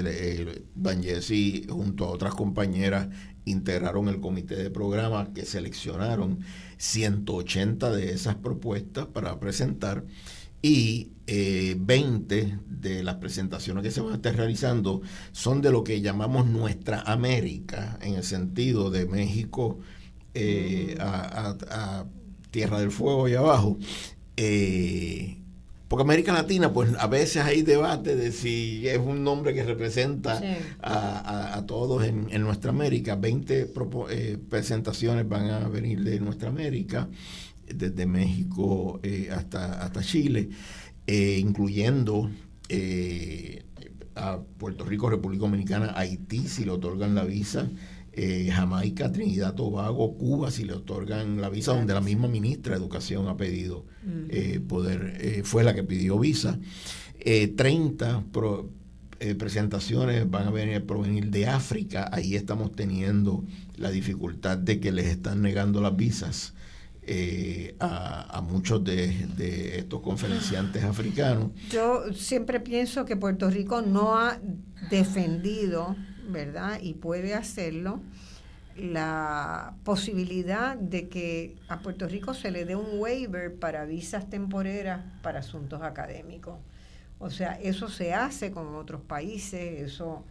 Van Jessy, junto a otras compañeras, integraron el comité de programa que seleccionaron 180 de esas propuestas para presentar, y 20 de las presentaciones que se van a estar realizando son de lo que llamamos Nuestra América, en el sentido de México a Tierra del Fuego y abajo. Porque América Latina, pues a veces hay debate de si es un nombre que representa a todos en Nuestra América. 20 presentaciones van a venir de Nuestra América, desde México hasta Chile, incluyendo a Puerto Rico, República Dominicana, Haití, si le otorgan la visa, Jamaica, Trinidad, Tobago, Cuba, si le otorgan la visa, donde la misma ministra de Educación ha pedido fue la que pidió visa. 30 presentaciones van a provenir de África. Ahí estamos teniendo la dificultad de que les están negando las visas a muchos de estos conferenciantes africanos. Yo siempre pienso que Puerto Rico no ha defendido, ¿verdad? Y puede hacerlo, la posibilidad de que a Puerto Rico se le dé un waiver para visas temporeras para asuntos académicos. O sea, eso se hace con otros países, eso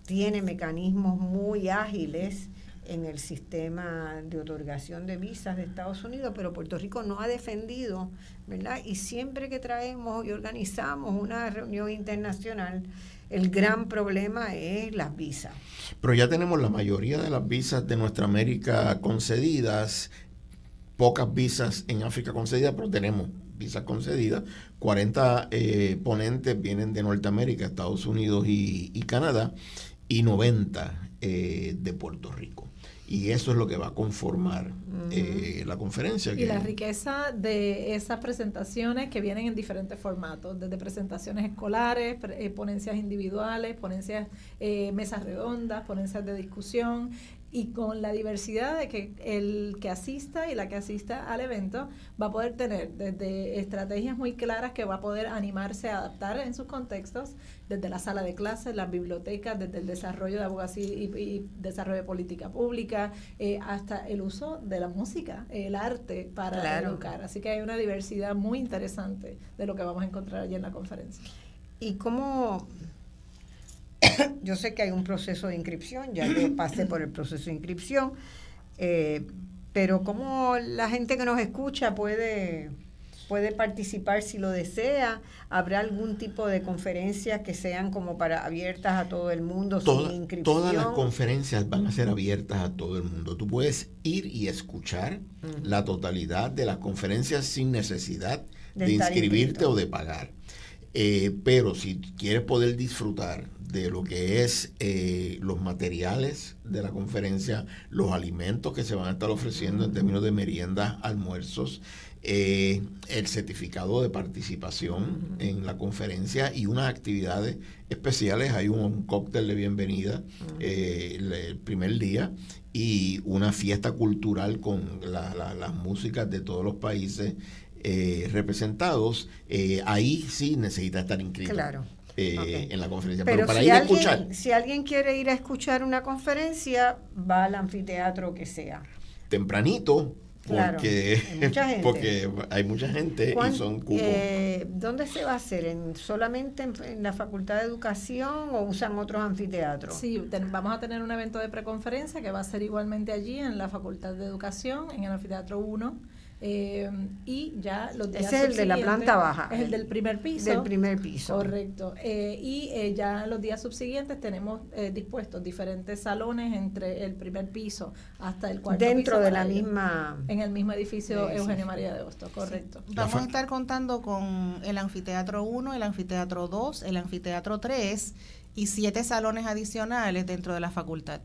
tiene mecanismos muy ágiles en el sistema de otorgación de visas de Estados Unidos, pero Puerto Rico no ha defendido, ¿verdad? Y siempre que traemos y organizamos una reunión internacional, el gran problema es las visas. Pero ya tenemos la mayoría de las visas de Nuestra América concedidas, pocas visas en África concedidas, pero tenemos visas concedidas. 40 ponentes vienen de Norteamérica, Estados Unidos y Canadá, y 90 de Puerto Rico. Y eso es lo que va a conformar la conferencia. Y la riqueza de esas presentaciones que vienen en diferentes formatos, desde presentaciones escolares, ponencias individuales, ponencias, mesas redondas, ponencias de discusión, y con la diversidad de que el que asista y la que asista al evento va a poder tener desde estrategias muy claras que va a poder animarse a adaptar en sus contextos, desde la sala de clases, las bibliotecas, desde el desarrollo de abogacía y desarrollo de política pública, hasta el uso de la música, el arte para educar. Así que hay una diversidad muy interesante de lo que vamos a encontrar allí en la conferencia. ¿Y cómo? Yo sé que hay un proceso de inscripción, ya yo pasé por el proceso de inscripción, pero ¿cómo la gente que nos escucha puede participar si lo desea? ¿Habrá algún tipo de conferencias que sean como para abiertas a todo el mundo sin inscripción? Todas las conferencias van a ser abiertas a todo el mundo. Tú puedes ir y escuchar la totalidad de las conferencias sin necesidad de inscribirte o de pagar. Pero si quieres poder disfrutar de lo que es los materiales de la conferencia, los alimentos que se van a estar ofreciendo en términos de meriendas, almuerzos, el certificado de participación en la conferencia y unas actividades especiales. Hay un cóctel de bienvenida el primer día y una fiesta cultural con las músicas de todos los países representados. Ahí sí necesita estar inscrito. Claro. En la conferencia. Pero para si ir a escuchar. Si alguien quiere ir a escuchar una conferencia, va al anfiteatro que sea. Tempranito, porque, claro, porque hay mucha gente y son cupos. ¿Dónde se va a hacer? ¿Solamente en la Facultad de Educación o usan otros anfiteatros? Sí, vamos a tener un evento de preconferencia que va a ser igualmente allí en la Facultad de Educación, en el anfiteatro 1. Y ya los días ese es el de la planta baja, es el del primer piso. Del primer piso. Correcto. Y ya los días subsiguientes tenemos dispuestos diferentes salones entre el primer piso hasta el cuarto dentro piso. De la misma... En el mismo edificio Eugenio María de Hostos, correcto. Sí. Vamos a estar contando con el anfiteatro 1, el anfiteatro 2, el anfiteatro 3 y 7 salones adicionales dentro de la facultad.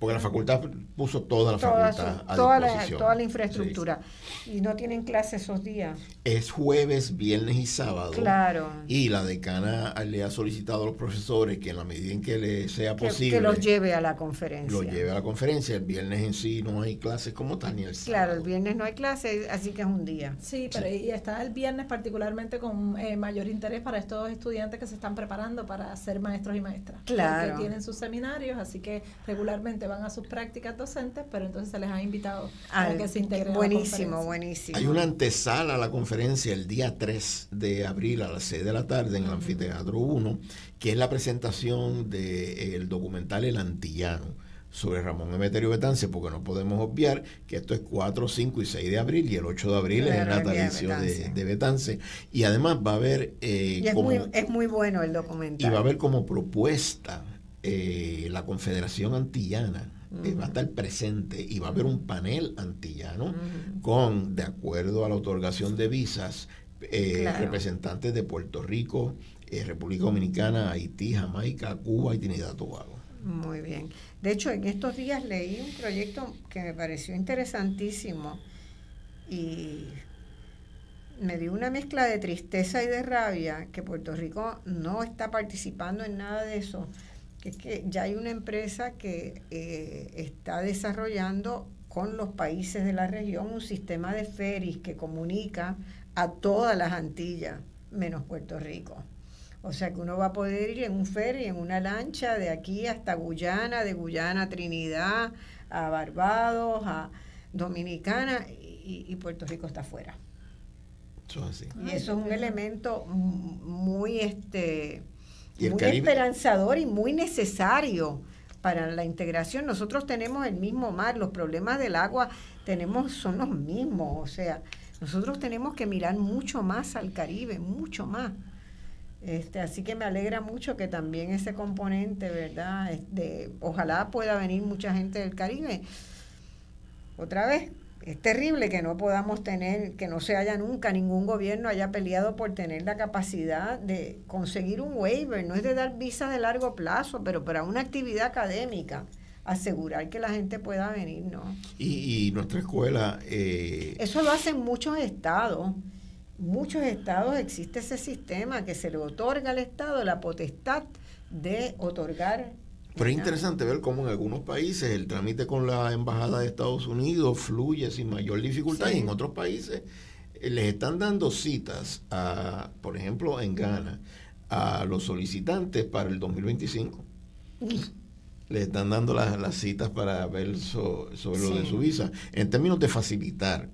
Porque la facultad puso toda la facultad a disposición. Toda la infraestructura. Sí. Y no tienen clase esos días. Es jueves, viernes y sábado. Claro. Y la decana le ha solicitado a los profesores que en la medida en que le sea posible... Que los lleve a la conferencia. Los lleve a la conferencia. El viernes en sí no hay clases como tal, ni el sábado. Claro, el viernes no hay clases, así que es un día. Sí, pero y está el viernes particularmente con mayor interés para estos estudiantes que se están preparando para ser maestros y maestras. Claro. Porque tienen sus seminarios, así que regularmente van a sus prácticas docentes, pero entonces se les ha invitado a que se integren. Buenísimo, buenísimo. Hay una antesala a la conferencia el día 3 de abril a las 6 de la tarde en el Anfiteatro 1, que es la presentación del documental El Antillano sobre Ramón Emeterio Betance, porque no podemos obviar que esto es 4, 5 y 6 de abril y el 8 de abril es el natalicio de Betance. Y además va a haber... es muy bueno el documental. Y va a haber como propuesta la Confederación Antillana. Va a estar presente y va a haber un panel antillano con, de acuerdo a la otorgación de visas, representantes de Puerto Rico, República Dominicana, Haití, Jamaica, Cuba y Trinidad y Tobago. Muy bien. De hecho, en estos días leí un proyecto que me pareció interesantísimo y me dio una mezcla de tristeza y de rabia que Puerto Rico no está participando en nada de eso. Que es que ya hay una empresa que está desarrollando con los países de la región un sistema de ferries que comunica a todas las Antillas, menos Puerto Rico. O sea que uno va a poder ir en un ferry, en una lancha, de aquí hasta Guyana, de Guyana a Trinidad, a Barbados, a Dominicana, y Puerto Rico está afuera. Eso es así. Y eso es un elemento muy... ¿Y el muy Caribe? Esperanzador y muy necesario para la integración. Nosotros tenemos el mismo mar, los problemas del agua son los mismos, o sea, nosotros tenemos que mirar mucho más al Caribe, mucho más. Así que me alegra mucho que también ese componente, ¿verdad? Ojalá pueda venir mucha gente del Caribe. Otra vez, es terrible que no podamos tener, que no se haya nunca, ningún gobierno haya peleado por tener la capacidad de conseguir un waiver, no es de dar visas de largo plazo, pero para una actividad académica, asegurar que la gente pueda venir, ¿no? Y nuestra escuela... Eso lo hacen muchos estados. Muchos estados existe ese sistema que se le otorga al estado la potestad de otorgar. Pero es interesante ver cómo en algunos países el trámite con la embajada de Estados Unidos fluye sin mayor dificultad, y en otros países les están dando citas, por ejemplo en Ghana, a los solicitantes para el 2025. Les están dando las citas para ver sobre lo de su visa, en términos de facilitar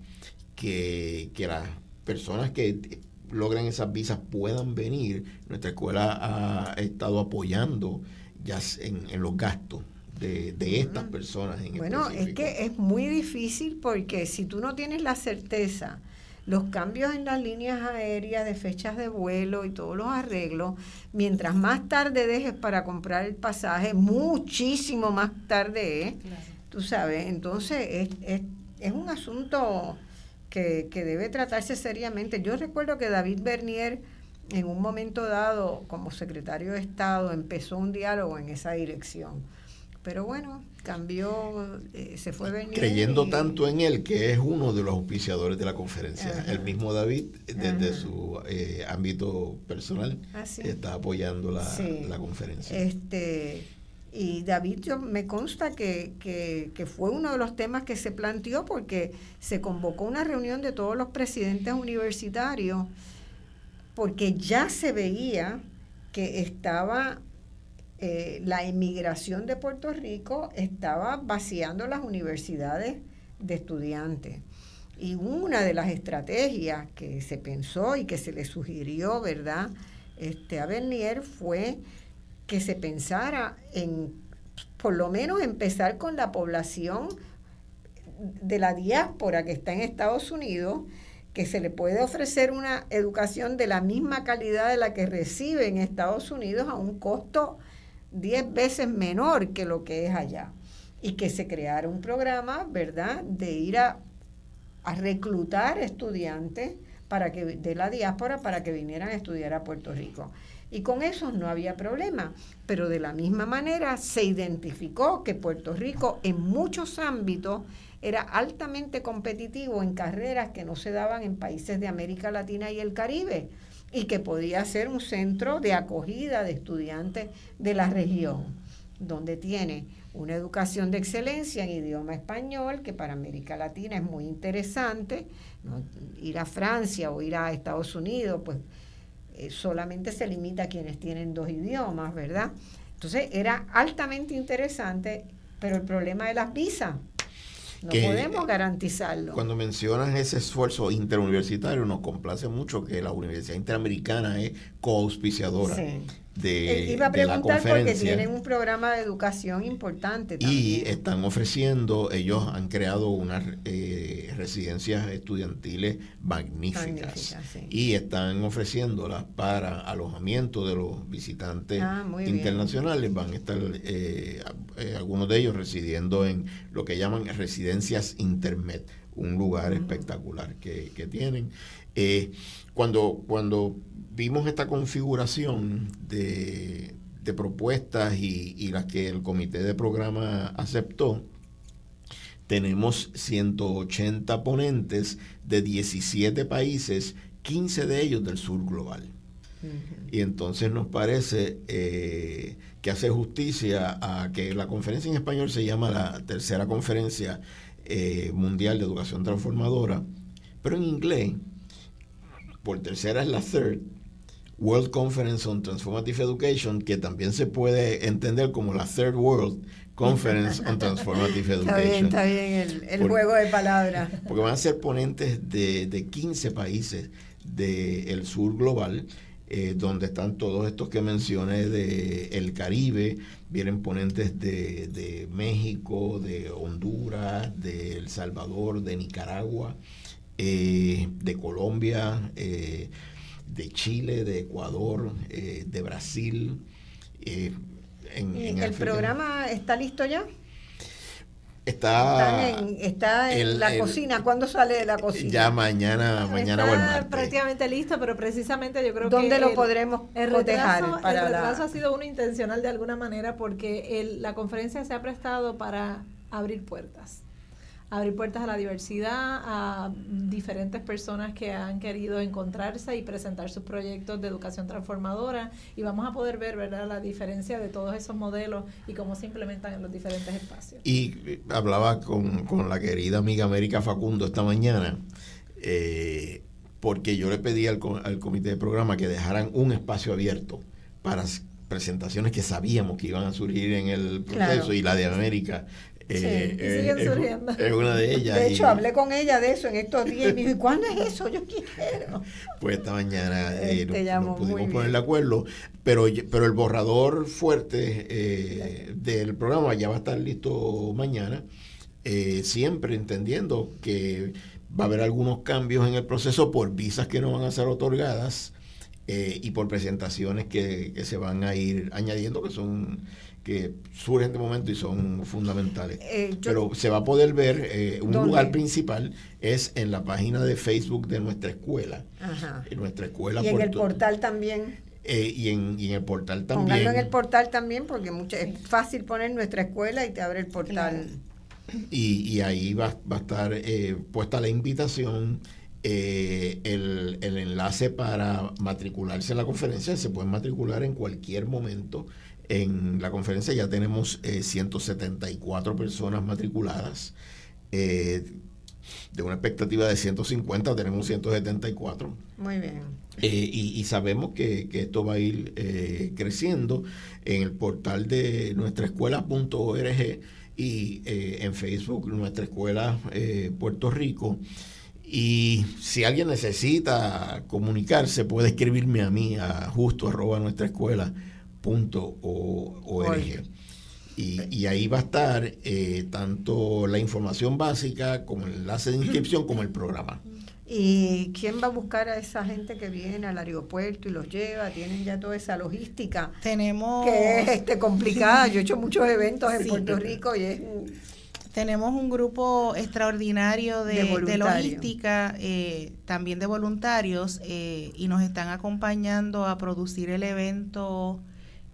que las personas que logran esas visas puedan venir. Nuestra escuela ha estado apoyando ya en los gastos de estas personas en Bueno, específico. es que es muy difícil porque si tú no tienes la certeza, los cambios en las líneas aéreas de fechas de vuelo y todos los arreglos, mientras más tarde dejes para comprar el pasaje, muchísimo más tarde es, tú sabes, entonces es un asunto que debe tratarse seriamente. Yo recuerdo que David Bernier, en un momento dado, como secretario de Estado, empezó un diálogo en esa dirección. Pero bueno, cambió, se fue Bernier. Creyendo tanto en él, que es uno de los auspiciadores de la conferencia. El mismo David, desde su ámbito personal, está apoyando la conferencia. Y David, me consta que fue uno de los temas que se planteó porque se convocó una reunión de todos los presidentes universitarios, porque ya se veía que estaba la emigración de Puerto Rico estaba vaciando las universidades de estudiantes. Y una de las estrategias que se pensó y que se le sugirió, ¿verdad?, a Bernier fue que se pensara en, por lo menos, empezar con la población de la diáspora que está en Estados Unidos, que se le puede ofrecer una educación de la misma calidad de la que recibe en Estados Unidos a un costo 10 veces menor que lo que es allá. Y que se creara un programa, ¿verdad?, de ir a reclutar estudiantes de la diáspora para que vinieran a estudiar a Puerto Rico. Y con eso no había problema. Pero de la misma manera se identificó que Puerto Rico en muchos ámbitos era altamente competitivo en carreras que no se daban en países de América Latina y el Caribe, y que podía ser un centro de acogida de estudiantes de la región, donde tiene una educación de excelencia en idioma español, que para América Latina es muy interesante, ¿no? Ir a Francia o ir a Estados Unidos, pues solamente se limita a quienes tienen 2 idiomas, ¿verdad? Entonces era altamente interesante, pero el problema de las visas, no podemos garantizarlo. Cuando mencionas ese esfuerzo interuniversitario, nos complace mucho que la Universidad Interamericana es coauspiciadora de iba a preguntar de la porque tienen un programa de educación importante también. Y están ofreciendo, ellos han creado unas residencias estudiantiles magníficas. Sí. Y están ofreciéndolas para alojamiento de los visitantes internacionales. Van a estar algunos de ellos residiendo en lo que llaman residencias intermed, un lugar espectacular que tienen. Cuando vimos esta configuración de propuestas y las que el comité de programa aceptó, tenemos 180 ponentes de 17 países, 15 de ellos del sur global. Y entonces nos parece que hace justicia a que la conferencia en español se llama la tercera conferencia mundial de educación transformadora, pero en inglés, por tercera es la third World Conference on Transformative Education, que también se puede entender como la Third World Conference on Transformative Education. Está bien el juego de palabras. Porque van a ser ponentes de 15 países del sur global, donde están todos estos que mencioné del Caribe, vienen ponentes de México, de Honduras, de El Salvador, de Nicaragua, de Colombia, de Chile, de Ecuador, de Brasil. ¿El programa está listo ya? Está en la cocina. ¿Cuándo sale de la cocina? Ya mañana o el martes. Prácticamente listo, pero precisamente yo creo ¿Dónde lo podremos cotejar? El retraso ha sido uno intencional de alguna manera, porque la conferencia se ha prestado para abrir puertas a la diversidad, a diferentes personas que han querido encontrarse y presentar sus proyectos de educación transformadora, y vamos a poder ver, ¿verdad?, la diferencia de todos esos modelos y cómo se implementan en los diferentes espacios. Y hablaba con la querida amiga América Facundo esta mañana, porque yo le pedí al comité de programa que dejaran un espacio abierto para presentaciones que sabíamos que iban a surgir en el proceso, claro. Y la de América siguen surgiendo. Es una de ellas. De hecho, hablé con ella de eso en estos días y me dijo, ¿y cuándo es eso? Yo quiero. Pues esta mañana nos pudimos poner de acuerdo, pero el borrador fuerte del programa ya va a estar listo mañana, siempre entendiendo que va a haber algunos cambios en el proceso por visas que no van a ser otorgadas y por presentaciones que se van a ir añadiendo, que surgen de momento y son fundamentales. Pero se va a poder ver, un lugar principal es en la página de Facebook de nuestra escuela. Ajá. En nuestra escuela. Y en el portal también. Y en el portal también. Póngalo en el portal también, porque es fácil poner nuestra escuela y te abre el portal. Claro. Y ahí va a estar puesta la invitación, el enlace para matricularse en la conferencia. Se pueden matricular en cualquier momento. En la conferencia ya tenemos 174 personas matriculadas. De una expectativa de 150 tenemos 174. Muy bien. Y sabemos que esto va a ir creciendo en el portal de nuestraescuela.org y en Facebook, Nuestra Escuela Puerto Rico. Y si alguien necesita comunicarse, puede escribirme a mí a justo@nuestraescuela.org. Y ahí va a estar tanto la información básica como el enlace de inscripción como el programa. ¿Y quién va a buscar a esa gente que viene al aeropuerto y los lleva? ¿Tienen ya toda esa logística? Tenemos... Que es complicada. Yo he hecho muchos eventos en Puerto Rico y es Tenemos un grupo extraordinario de logística, también de voluntarios, y nos están acompañando a producir el evento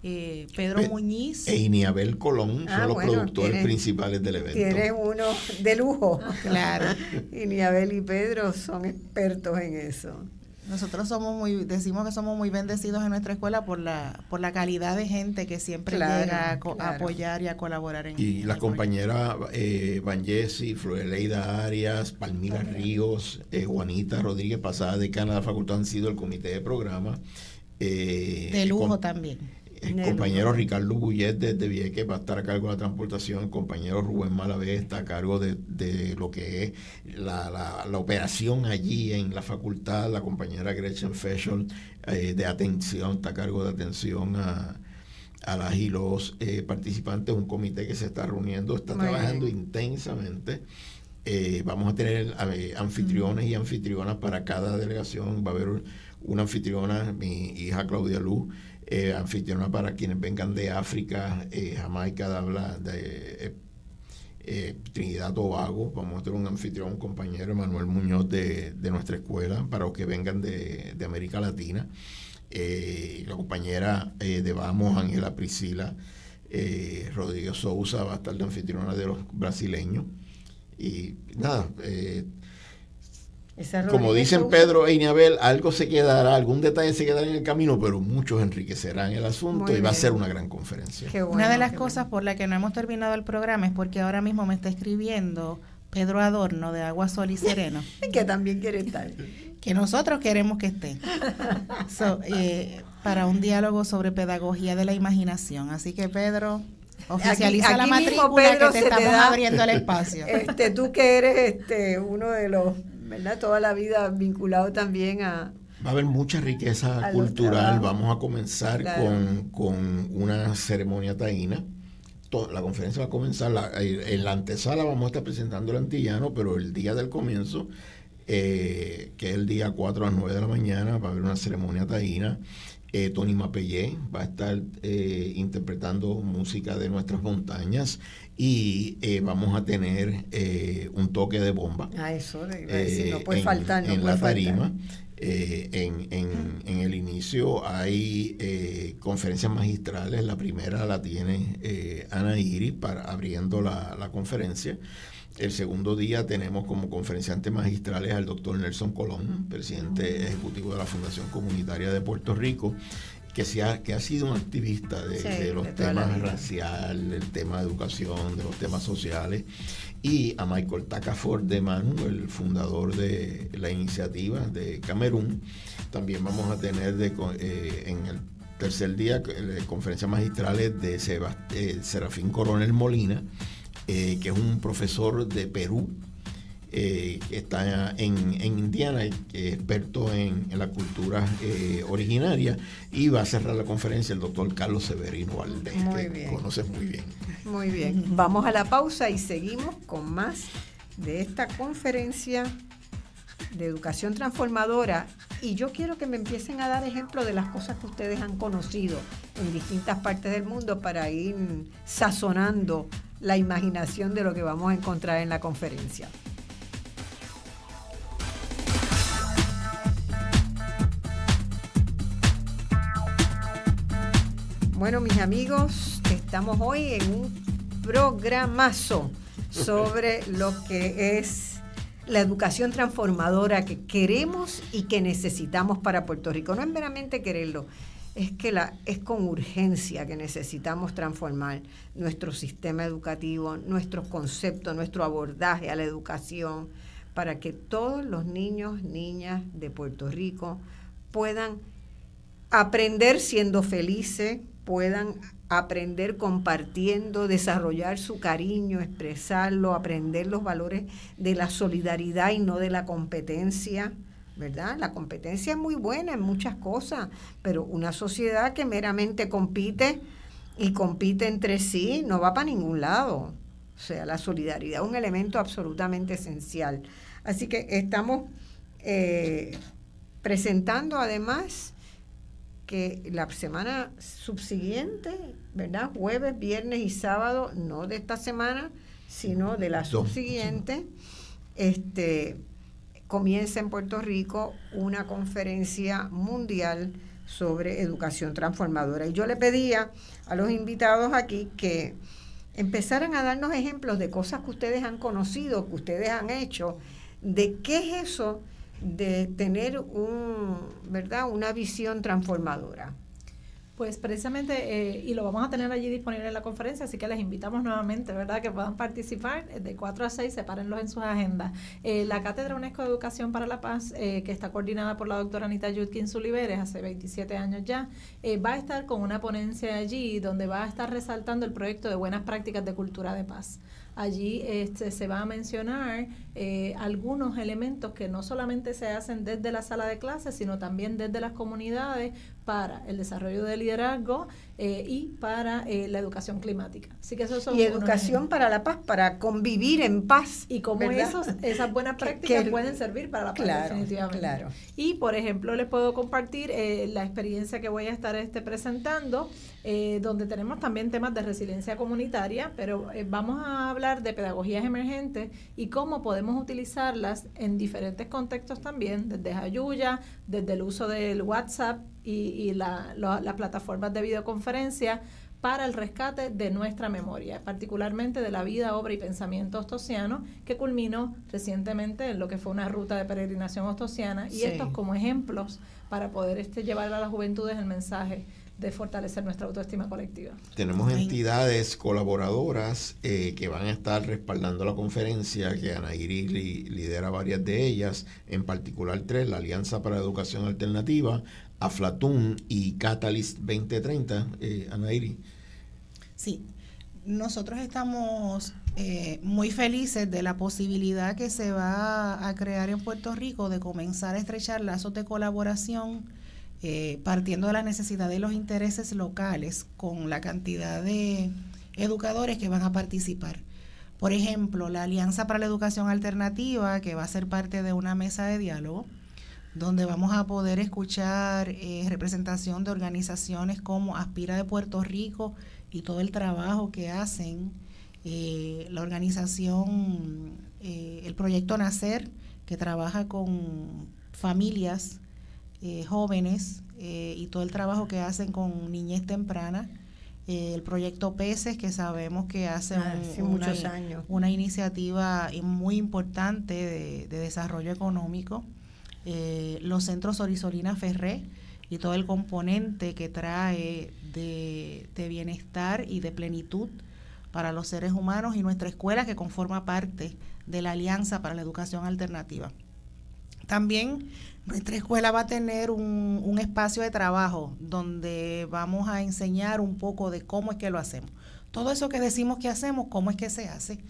Pedro Muñiz e Iniabel Colón son los productores principales del evento. Tiene uno de lujo. Claro. Iniabel y Pedro son expertos en eso. Nosotros decimos que somos muy bendecidos en nuestra escuela por la calidad de gente que siempre llega a apoyar y a colaborar en y las compañeras Van Jessy, Floreleida Arias, Palmira Ríos, Juanita Rodríguez, pasada decana de la facultad, han sido el comité de programa. De lujo también. El compañero Ricardo Bullet desde Vieques va a estar a cargo de la transportación. El compañero Rubén Malavé está a cargo de lo que es la operación allí en la facultad. La compañera Gretchen Feshel de atención está a cargo de atención a las y los participantes. Un comité que se está reuniendo, está trabajando intensamente. Vamos a tener anfitriones y anfitrionas para cada delegación. Va a haber una anfitriona, mi hija Claudia Luz, anfitriona para quienes vengan de África, Jamaica, de Trinidad y Tobago. Vamos a tener un anfitrión, un compañero, Emanuel Muñoz de nuestra escuela, para los que vengan de América Latina. La compañera de Vamos, Ángela Priscila Rodríguez Sousa, va a estar de anfitriona de los brasileños. Y nada, como dicen Pedro e Iniabel, algo se quedará, algún detalle se quedará en el camino, pero muchos enriquecerán el asunto y va a ser una gran conferencia. Una de las cosas por la que no hemos terminado el programa es porque ahora mismo me está escribiendo Pedro Adorno de Agua, Sol y Sereno. Que también quiere estar. Que nosotros queremos que esté. Para un diálogo sobre pedagogía de la imaginación. Así que Pedro, oficializa la matrícula, que te estamos abriendo el espacio. Tú que eres uno de los, ¿verdad? Toda la vida vinculado también a... Va a haber mucha riqueza cultural. Vamos a comenzar con una ceremonia taína. La conferencia va a comenzar, en la antesala vamos a estar presentando el antillano, pero el día del comienzo, que es el día 4 a las 9 de la mañana, va a haber una ceremonia taína. Tony Mapellé va a estar interpretando música de nuestras montañas y vamos a tener un toque de bomba. Eso no puede faltar. En la tarima. En el inicio hay conferencias magistrales. La primera la tiene Ana Iris abriendo la conferencia. El segundo día tenemos como conferenciantes magistrales al doctor Nelson Colón, presidente ejecutivo de la Fundación Comunitaria de Puerto Rico, que ha sido un activista de los temas raciales, del tema de educación, de los temas sociales, y a Michael Takaford de Manu, el fundador de la iniciativa de Camerún. También vamos a tener en el tercer día conferencias magistrales de Serafín Coronel Molina, que es un profesor de Perú, que está en Indiana, que es experto en la cultura originaria, y va a cerrar la conferencia el doctor Carlos Severino Valdés, que conoces muy bien. Muy bien, vamos a la pausa y seguimos con más de esta conferencia de educación transformadora, y yo quiero que me empiecen a dar ejemplos de las cosas que ustedes han conocido en distintas partes del mundo para ir sazonando la imaginación de lo que vamos a encontrar en la conferencia. Bueno, mis amigos, estamos hoy en un programazo sobre lo que es la educación transformadora que queremos y que necesitamos para Puerto Rico. No es meramente quererlo, es que es con urgencia que necesitamos transformar nuestro sistema educativo, nuestros conceptos, nuestro abordaje a la educación, para que todos los niños, niñas de Puerto Rico puedan aprender siendo felices, puedan aprender compartiendo, desarrollar su cariño, expresarlo, aprender los valores de la solidaridad y no de la competencia, ¿verdad? La competencia es muy buena en muchas cosas, pero una sociedad que meramente compite y compite entre sí no va para ningún lado. O sea, la solidaridad es un elemento absolutamente esencial. Así que estamos presentando además que la semana subsiguiente, ¿verdad? Jueves, viernes y sábado, no de esta semana, sino de la subsiguiente, comienza en Puerto Rico una conferencia mundial sobre educación transformadora. Y yo le pedía a los invitados aquí que empezaran a darnos ejemplos de cosas que ustedes han conocido, que ustedes han hecho, de qué es eso de tener una visión transformadora. Pues precisamente, y lo vamos a tener allí disponible en la conferencia, así que les invitamos nuevamente, ¿verdad?, que puedan participar de 4 a 6, sepárenlos en sus agendas. La Cátedra UNESCO de Educación para la Paz, que está coordinada por la doctora Anita Judkins Oliveres, hace 27 años ya, va a estar con una ponencia allí donde va a estar resaltando el proyecto de buenas prácticas de cultura de paz. Allí se va a mencionar algunos elementos que no solamente se hacen desde la sala de clases, sino también desde las comunidades para el desarrollo de liderazgo y para la educación climática. Así que esos son y educación para la paz, para convivir en paz. Y cómo esas buenas prácticas pueden servir para la paz, definitivamente. Claro. Y, por ejemplo, les puedo compartir la experiencia que voy a estar presentando, donde tenemos también temas de resiliencia comunitaria, pero vamos a hablar de pedagogías emergentes y cómo podemos utilizarlas en diferentes contextos también, desde Jayuya, desde el uso del WhatsApp y las plataformas de videoconferencia para el rescate de nuestra memoria, particularmente de la vida, obra y pensamiento ostosiano, que culminó recientemente en lo que fue una ruta de peregrinación ostosiana, y estos como ejemplos para poder llevar a las juventudes el mensaje de fortalecer nuestra autoestima colectiva. Tenemos entidades colaboradoras que van a estar respaldando la conferencia, que Ana Iris lidera varias de ellas, en particular 3, la Alianza para la Educación Alternativa, Aflatún y Catalyst 2030. Ana Iris. Sí, nosotros estamos muy felices de la posibilidad que se va a crear en Puerto Rico de comenzar a estrechar lazos de colaboración partiendo de la necesidad de los intereses locales con la cantidad de educadores que van a participar. Por ejemplo, la Alianza para la Educación Alternativa, que va a ser parte de una mesa de diálogo, donde vamos a poder escuchar representación de organizaciones como Aspira de Puerto Rico y todo el trabajo que hacen, la organización, el proyecto Nacer, que trabaja con familias jóvenes y todo el trabajo que hacen con niñez temprana, el proyecto Peces, que sabemos que hace muchos años una iniciativa muy importante de desarrollo económico, los centros Orisolina Ferré y todo el componente que trae de bienestar y de plenitud para los seres humanos, y nuestra escuela, que conforma parte de la Alianza para la Educación Alternativa. También nuestra escuela va a tener un espacio de trabajo donde vamos a enseñar un poco de cómo es que lo hacemos. Todo eso que decimos que hacemos, cómo es que se hace.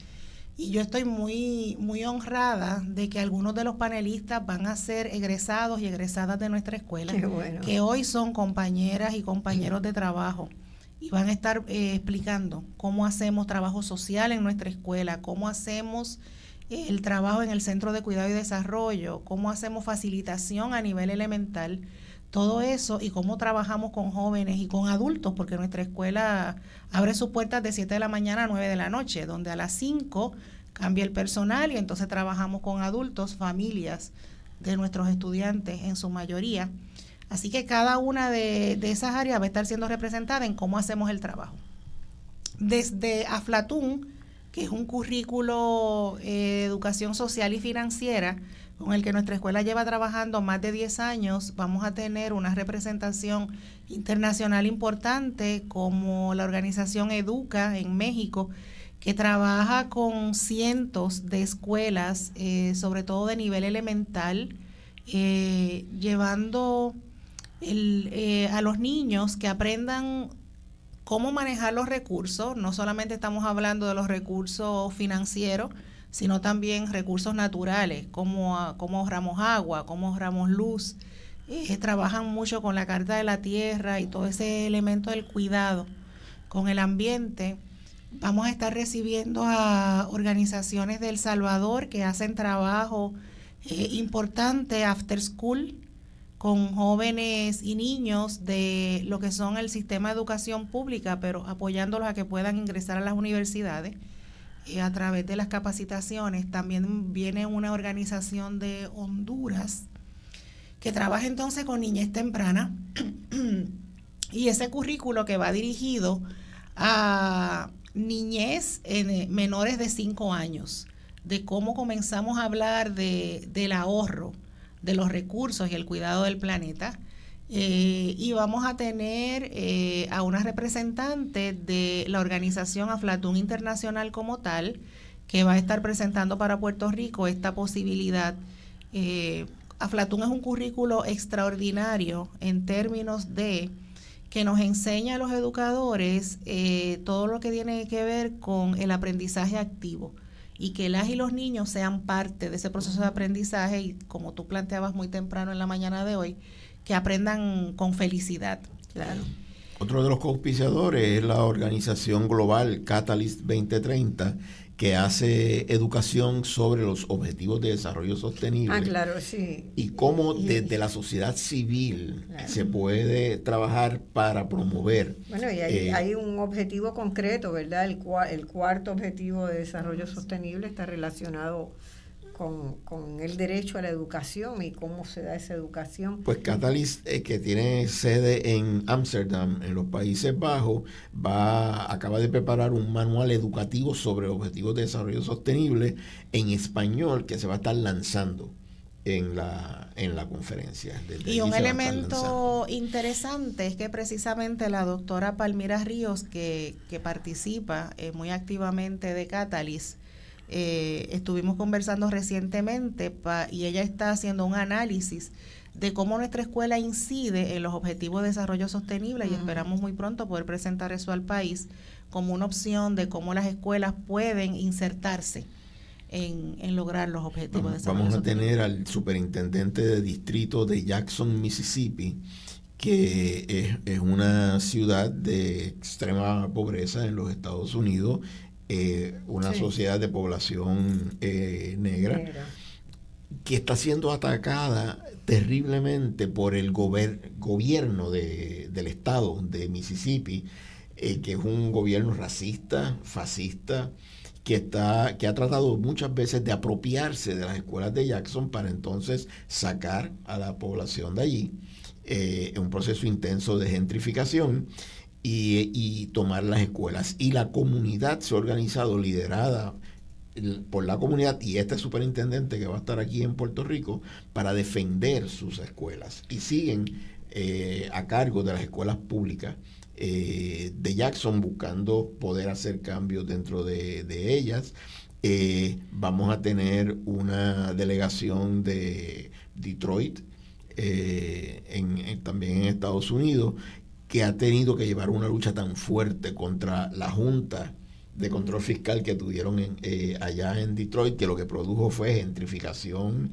Y yo estoy muy, muy honrada de que algunos de los panelistas van a ser egresados y egresadas de nuestra escuela, que hoy son compañeras y compañeros de trabajo, y van a estar explicando cómo hacemos trabajo social en nuestra escuela, cómo hacemos el trabajo en el Centro de Cuidado y Desarrollo, cómo hacemos facilitación a nivel elemental, todo eso, y cómo trabajamos con jóvenes y con adultos, porque nuestra escuela abre sus puertas de 7 de la mañana a 9 de la noche, donde a las 5 cambia el personal y entonces trabajamos con adultos, familias de nuestros estudiantes en su mayoría. Así que cada una de esas áreas va a estar siendo representada en cómo hacemos el trabajo. Desde Aflatún, que es un currículo de educación social y financiera con el que nuestra escuela lleva trabajando más de 10 años, vamos a tener una representación internacional importante como la organización Educa en México, que trabaja con cientos de escuelas, sobre todo de nivel elemental, llevando a los niños que aprendan cómo manejar los recursos. No solamente estamos hablando de los recursos financieros, sino también recursos naturales, cómo ahorramos agua, cómo ahorramos luz. Trabajan mucho con la Carta de la Tierra y todo ese elemento del cuidado con el ambiente. Vamos a estar recibiendo a organizaciones de El Salvador que hacen trabajo importante after school con jóvenes y niños de lo que son el sistema de educación pública, pero apoyándolos a que puedan ingresar a las universidades. a través de las capacitaciones. También viene una organización de Honduras que trabaja entonces con niñez temprana y ese currículo que va dirigido a niñez en menores de 5 años, de cómo comenzamos a hablar del ahorro de los recursos y el cuidado del planeta. Y vamos a tener a una representante de la organización Aflatún Internacional como tal, que va a estar presentando para Puerto Rico esta posibilidad. Aflatún es un currículo extraordinario en términos de que nos enseña a los educadores todo lo que tiene que ver con el aprendizaje activo y que las y los niños sean parte de ese proceso de aprendizaje y, como tú planteabas muy temprano en la mañana de hoy, que aprendan con felicidad. Claro. Otro de los coauspiciadores es la organización global Catalyst 2030, que hace educación sobre los objetivos de desarrollo sostenible. Claro, sí. Y cómo desde la sociedad civil se puede trabajar para promover. Bueno, y hay un objetivo concreto, ¿verdad? El cuarto objetivo de desarrollo sostenible está relacionado con el derecho a la educación y cómo se da esa educación. Pues Catalyst, que tiene sede en Ámsterdam, en los Países Bajos, acaba de preparar un manual educativo sobre objetivos de desarrollo sostenible en español que se va a estar lanzando en la conferencia. Y un elemento interesante es que precisamente la doctora Palmira Ríos, que participa muy activamente de Catalyst, estuvimos conversando recientemente y ella está haciendo un análisis de cómo nuestra escuela incide en los objetivos de desarrollo sostenible y esperamos muy pronto poder presentar eso al país como una opción de cómo las escuelas pueden insertarse en lograr los objetivos de desarrollo sostenible. Vamos a tener al superintendente de distrito de Jackson, Mississippi, que es una ciudad de extrema pobreza en los Estados Unidos, una sociedad de población negra, que está siendo atacada terriblemente por el gobierno del estado de Mississippi, que es un gobierno racista, fascista, que ha tratado muchas veces de apropiarse de las escuelas de Jackson para entonces sacar a la población de allí, en un proceso intenso de gentrificación. Y tomar las escuelas. Y la comunidad se ha organizado, liderada por la comunidad y este superintendente que va a estar aquí en Puerto Rico, para defender sus escuelas. Y siguen a cargo de las escuelas públicas de Jackson, buscando poder hacer cambios dentro de ellas. Vamos a tener una delegación de Detroit, también en Estados Unidos, que ha tenido que llevar una lucha tan fuerte contra la Junta de Control Fiscal que tuvieron allá en Detroit, que lo que produjo fue gentrificación.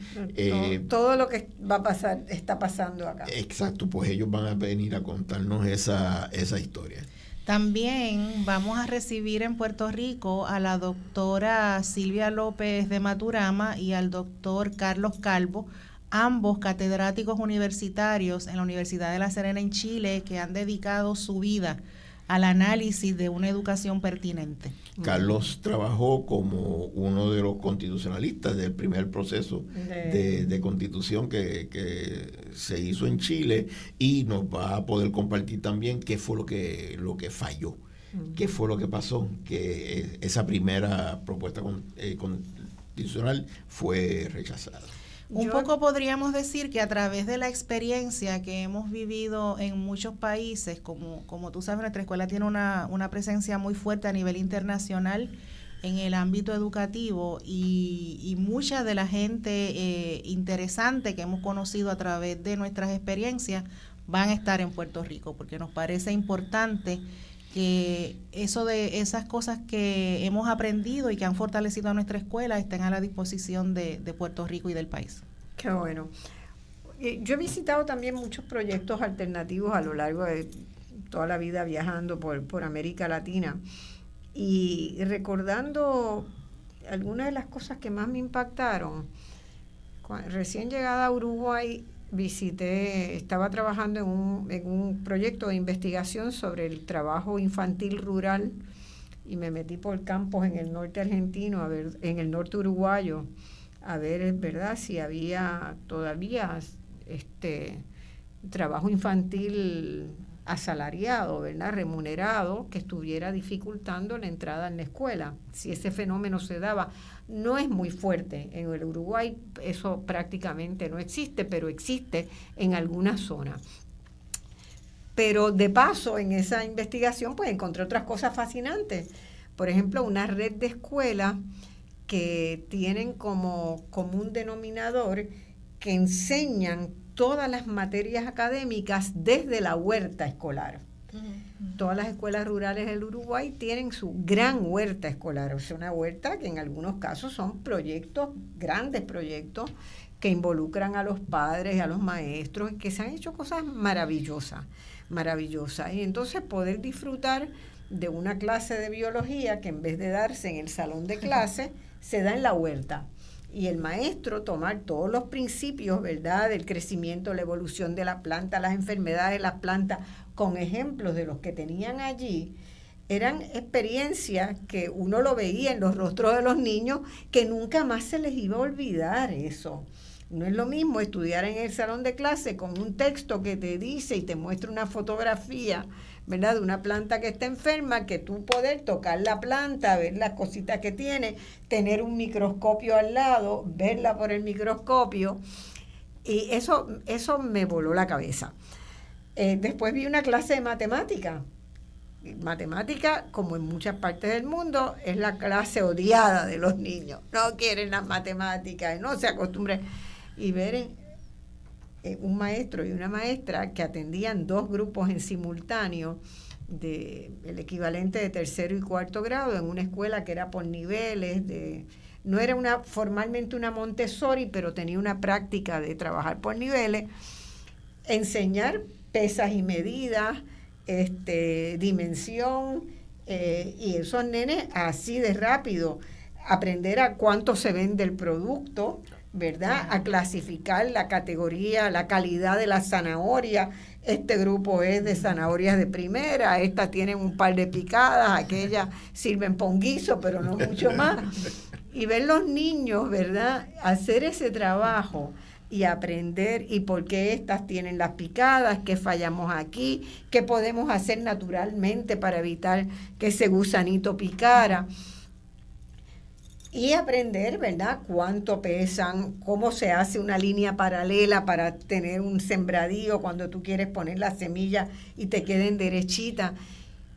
Todo lo que va a pasar está pasando acá. Exacto, pues ellos van a venir a contarnos esa historia. También vamos a recibir en Puerto Rico a la doctora Silvia López de Maturama y al doctor Carlos Calvo, ambos catedráticos universitarios en la Universidad de La Serena en Chile, que han dedicado su vida al análisis de una educación pertinente. Carlos trabajó como uno de los constitucionalistas del primer proceso de constitución que se hizo en Chile, y nos va a poder compartir también qué fue lo que falló, qué fue lo que pasó, que esa primera propuesta constitucional fue rechazada. Un poco podríamos decir que a través de la experiencia que hemos vivido en muchos países, como tú sabes, nuestra escuela tiene una presencia muy fuerte a nivel internacional en el ámbito educativo, y mucha de la gente interesante que hemos conocido a través de nuestras experiencias van a estar en Puerto Rico, porque nos parece importante que esas cosas que hemos aprendido y que han fortalecido a nuestra escuela estén a la disposición de Puerto Rico y del país. Qué bueno. Yo he visitado también muchos proyectos alternativos a lo largo de toda la vida viajando por América Latina, y recordando algunas de las cosas que más me impactaron. Recién llegada a Uruguay, estaba trabajando en un proyecto de investigación sobre el trabajo infantil rural, y me metí por campos en el norte argentino, en el norte uruguayo, a ver, ¿verdad?, si había todavía trabajo infantil asalariado, ¿verdad?, remunerado, que estuviera dificultando la entrada en la escuela. Si ese fenómeno se daba, no es muy fuerte. En el Uruguay eso prácticamente no existe, pero existe en algunas zonas. Pero de paso, en esa investigación, pues encontré otras cosas fascinantes. Por ejemplo, una red de escuelas que tienen como común denominador que enseñan todas las materias académicas desde la huerta escolar. Todas las escuelas rurales del Uruguay tienen su gran huerta escolar, o sea, una huerta que en algunos casos son proyectos, grandes proyectos, que involucran a los padres y a los maestros, y que se han hecho cosas maravillosas. Y entonces poder disfrutar de una clase de biología que en vez de darse en el salón de clase, se da en la huerta. Y el maestro tomar todos los principios, ¿verdad?, del crecimiento, la evolución de la planta, las enfermedades de las plantas, con ejemplos de los que tenían allí, eran experiencias que uno lo veía en los rostros de los niños, que nunca más se les iba a olvidar eso. No es lo mismo estudiar en el salón de clase con un texto que te dice y te muestra una fotografía, ¿verdad?, de una planta que está enferma, que tú poder tocar la planta, ver las cositas que tiene, tener un microscopio al lado, verla por el microscopio, y eso me voló la cabeza. Después vi una clase de matemática. Matemática, como en muchas partes del mundo, es la clase odiada de los niños. No quieren las matemáticas, no se acostumbran. Y ver un maestro y una maestra que atendían 2 grupos en simultáneo, el equivalente de 3º y 4º grado, en una escuela que era por niveles, no era formalmente una Montessori, pero tenía una práctica de trabajar por niveles, enseñar pesas y medidas, dimensión, y esos nenes así de rápido, aprender a cuánto se vende el producto, ¿verdad?, a clasificar la categoría, la calidad de la zanahoria. Este grupo es de zanahorias de primera, estas tienen un par de picadas, aquellas sirven para un guiso, pero no mucho más. Y ver los niños, ¿verdad?, hacer ese trabajo y aprender, y por qué estas tienen las picadas, qué fallamos aquí, qué podemos hacer naturalmente para evitar que ese gusanito picara. Y aprender, ¿verdad?, cuánto pesan, cómo se hace una línea paralela para tener un sembradío cuando tú quieres poner la semilla y te queden derechitas.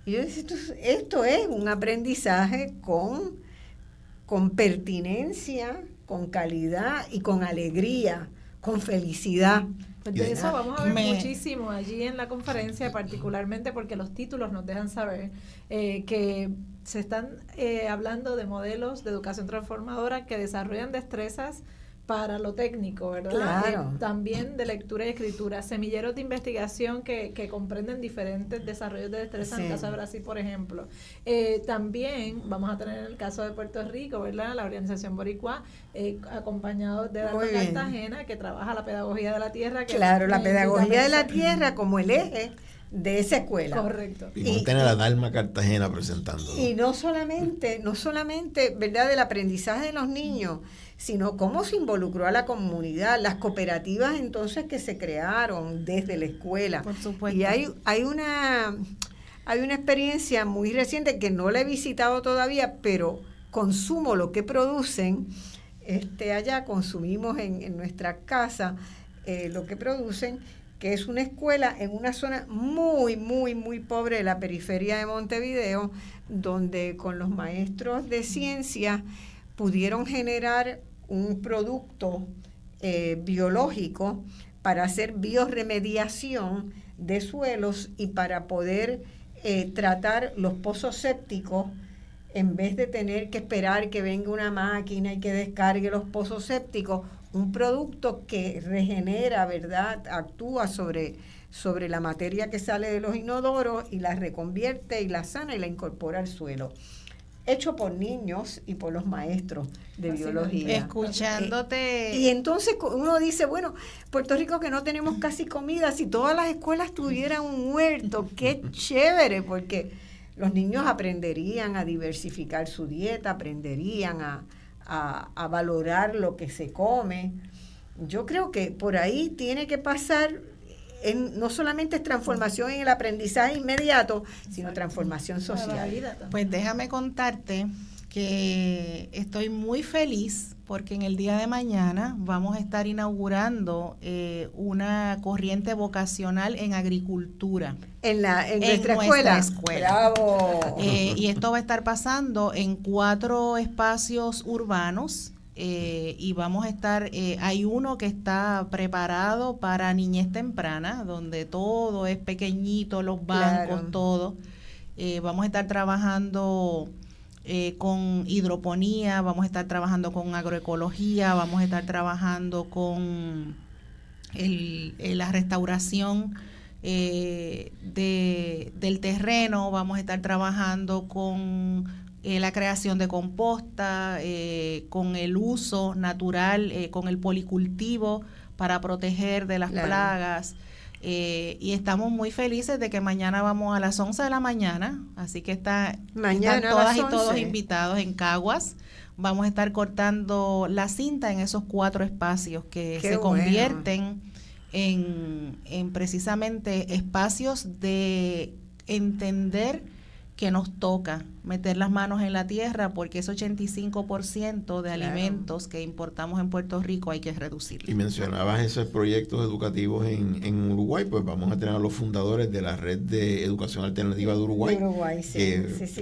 Y yo decía, esto es un aprendizaje con pertinencia, con calidad y con alegría, con felicidad. Pues de eso vamos a ver muchísimo allí en la conferencia, particularmente porque los títulos nos dejan saber que se están hablando de modelos de educación transformadora que desarrollan destrezas para lo técnico, ¿verdad? Claro. También de lectura y escritura, semilleros de investigación que comprenden diferentes desarrollos de destreza, sí. En el caso de Brasil, por ejemplo. También vamos a tener el caso de Puerto Rico, ¿verdad? La organización Boricua, acompañado de Dalma Cartagena, que trabaja la pedagogía de la tierra. Claro, la pedagogía de la tierra como el eje de esa escuela. Correcto. Y vamos a tener a Dalma Cartagena presentando. Y no solamente, ¿verdad?, del aprendizaje de los niños, sino cómo se involucró a la comunidad, las cooperativas entonces que se crearon desde la escuela. Por supuesto. Y hay una experiencia muy reciente que no la he visitado todavía, pero consumo lo que producen. Allá consumimos en nuestra casa lo que producen, que es una escuela en una zona muy, muy, muy pobre de la periferia de Montevideo, donde con los maestros de ciencias pudieron generar un producto biológico para hacer bioremediación de suelos y para poder tratar los pozos sépticos en vez de tener que esperar que venga una máquina y que descargue los pozos sépticos, un producto que regenera, ¿verdad?, actúa sobre la materia que sale de los inodoros y la reconvierte y la sana y la incorpora al suelo. Hecho por niños y por los maestros de biología. Escuchándote. Y entonces uno dice, bueno, Puerto Rico que no tenemos casi comida, si todas las escuelas tuvieran un huerto, qué chévere, porque los niños aprenderían a diversificar su dieta, aprenderían a valorar lo que se come. Yo creo que por ahí tiene que pasar, no solamente es transformación en el aprendizaje inmediato, sino transformación social. Pues déjame contarte que estoy muy feliz porque en el día de mañana vamos a estar inaugurando una corriente vocacional en agricultura. En nuestra escuela. ¡Bravo! Y esto va a estar pasando en 4 espacios urbanos. Y vamos a estar, hay uno que está preparado para niñez temprana, donde todo es pequeñito, los bancos, claro, todo. Vamos a estar trabajando con hidroponía, vamos a estar trabajando con agroecología, vamos a estar trabajando con la restauración del terreno, vamos a estar trabajando con la creación de composta, con el uso natural, con el policultivo para proteger de las plagas. Y estamos muy felices de que mañana vamos a las 11 de la mañana, así que están todas y todos invitados en Caguas. Vamos a estar cortando la cinta en esos 4 espacios que se convierten en precisamente espacios de entender que nos toca meter las manos en la tierra, porque ese 85% de alimentos que importamos en Puerto Rico hay que reducirlo. Y mencionabas esos proyectos educativos en Uruguay, pues vamos a tener a los fundadores de la Red de Educación Alternativa de Uruguay,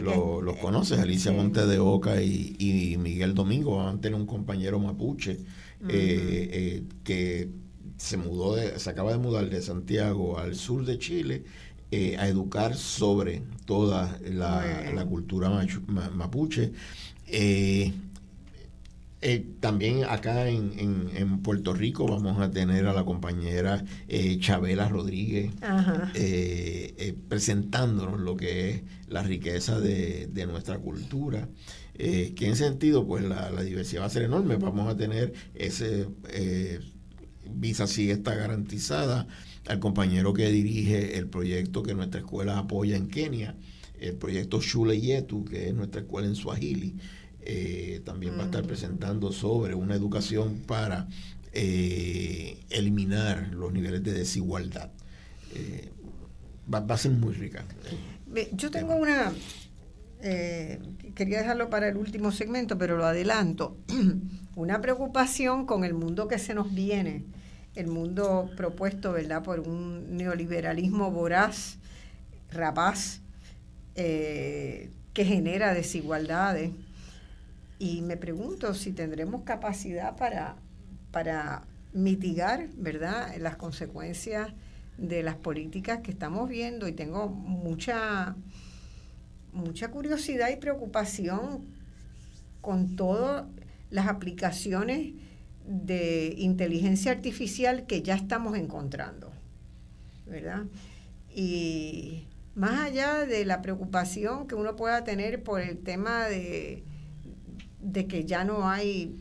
los conoces, Alicia Monte de Oca y Miguel Domingo. Van a tener un compañero mapuche que se acaba de mudar de Santiago al sur de Chile, a educar sobre toda la cultura mapuche. También acá en Puerto Rico vamos a tener a la compañera Chabela Rodríguez presentándonos lo que es la riqueza de nuestra cultura, que en ese sentido pues la diversidad va a ser enorme. Vamos a tener ese visa sí está garantizada al compañero que dirige el proyecto que nuestra escuela apoya en Kenia, el proyecto Shule Yetu, que es nuestra escuela en Swahili. También va a estar presentando sobre una educación para eliminar los niveles de desigualdad. Va a ser muy rica. Yo tengo quería dejarlo para el último segmento, pero lo adelanto, una preocupación con el mundo que se nos viene, el mundo propuesto, ¿verdad?, por un neoliberalismo voraz, rapaz, que genera desigualdades. Y me pregunto si tendremos capacidad para mitigar, ¿verdad?, las consecuencias de las políticas que estamos viendo. Y tengo mucha curiosidad y preocupación con todas las aplicaciones de inteligencia artificial que ya estamos encontrando, ¿verdad? Y más allá de la preocupación que uno pueda tener por el tema de que ya no hay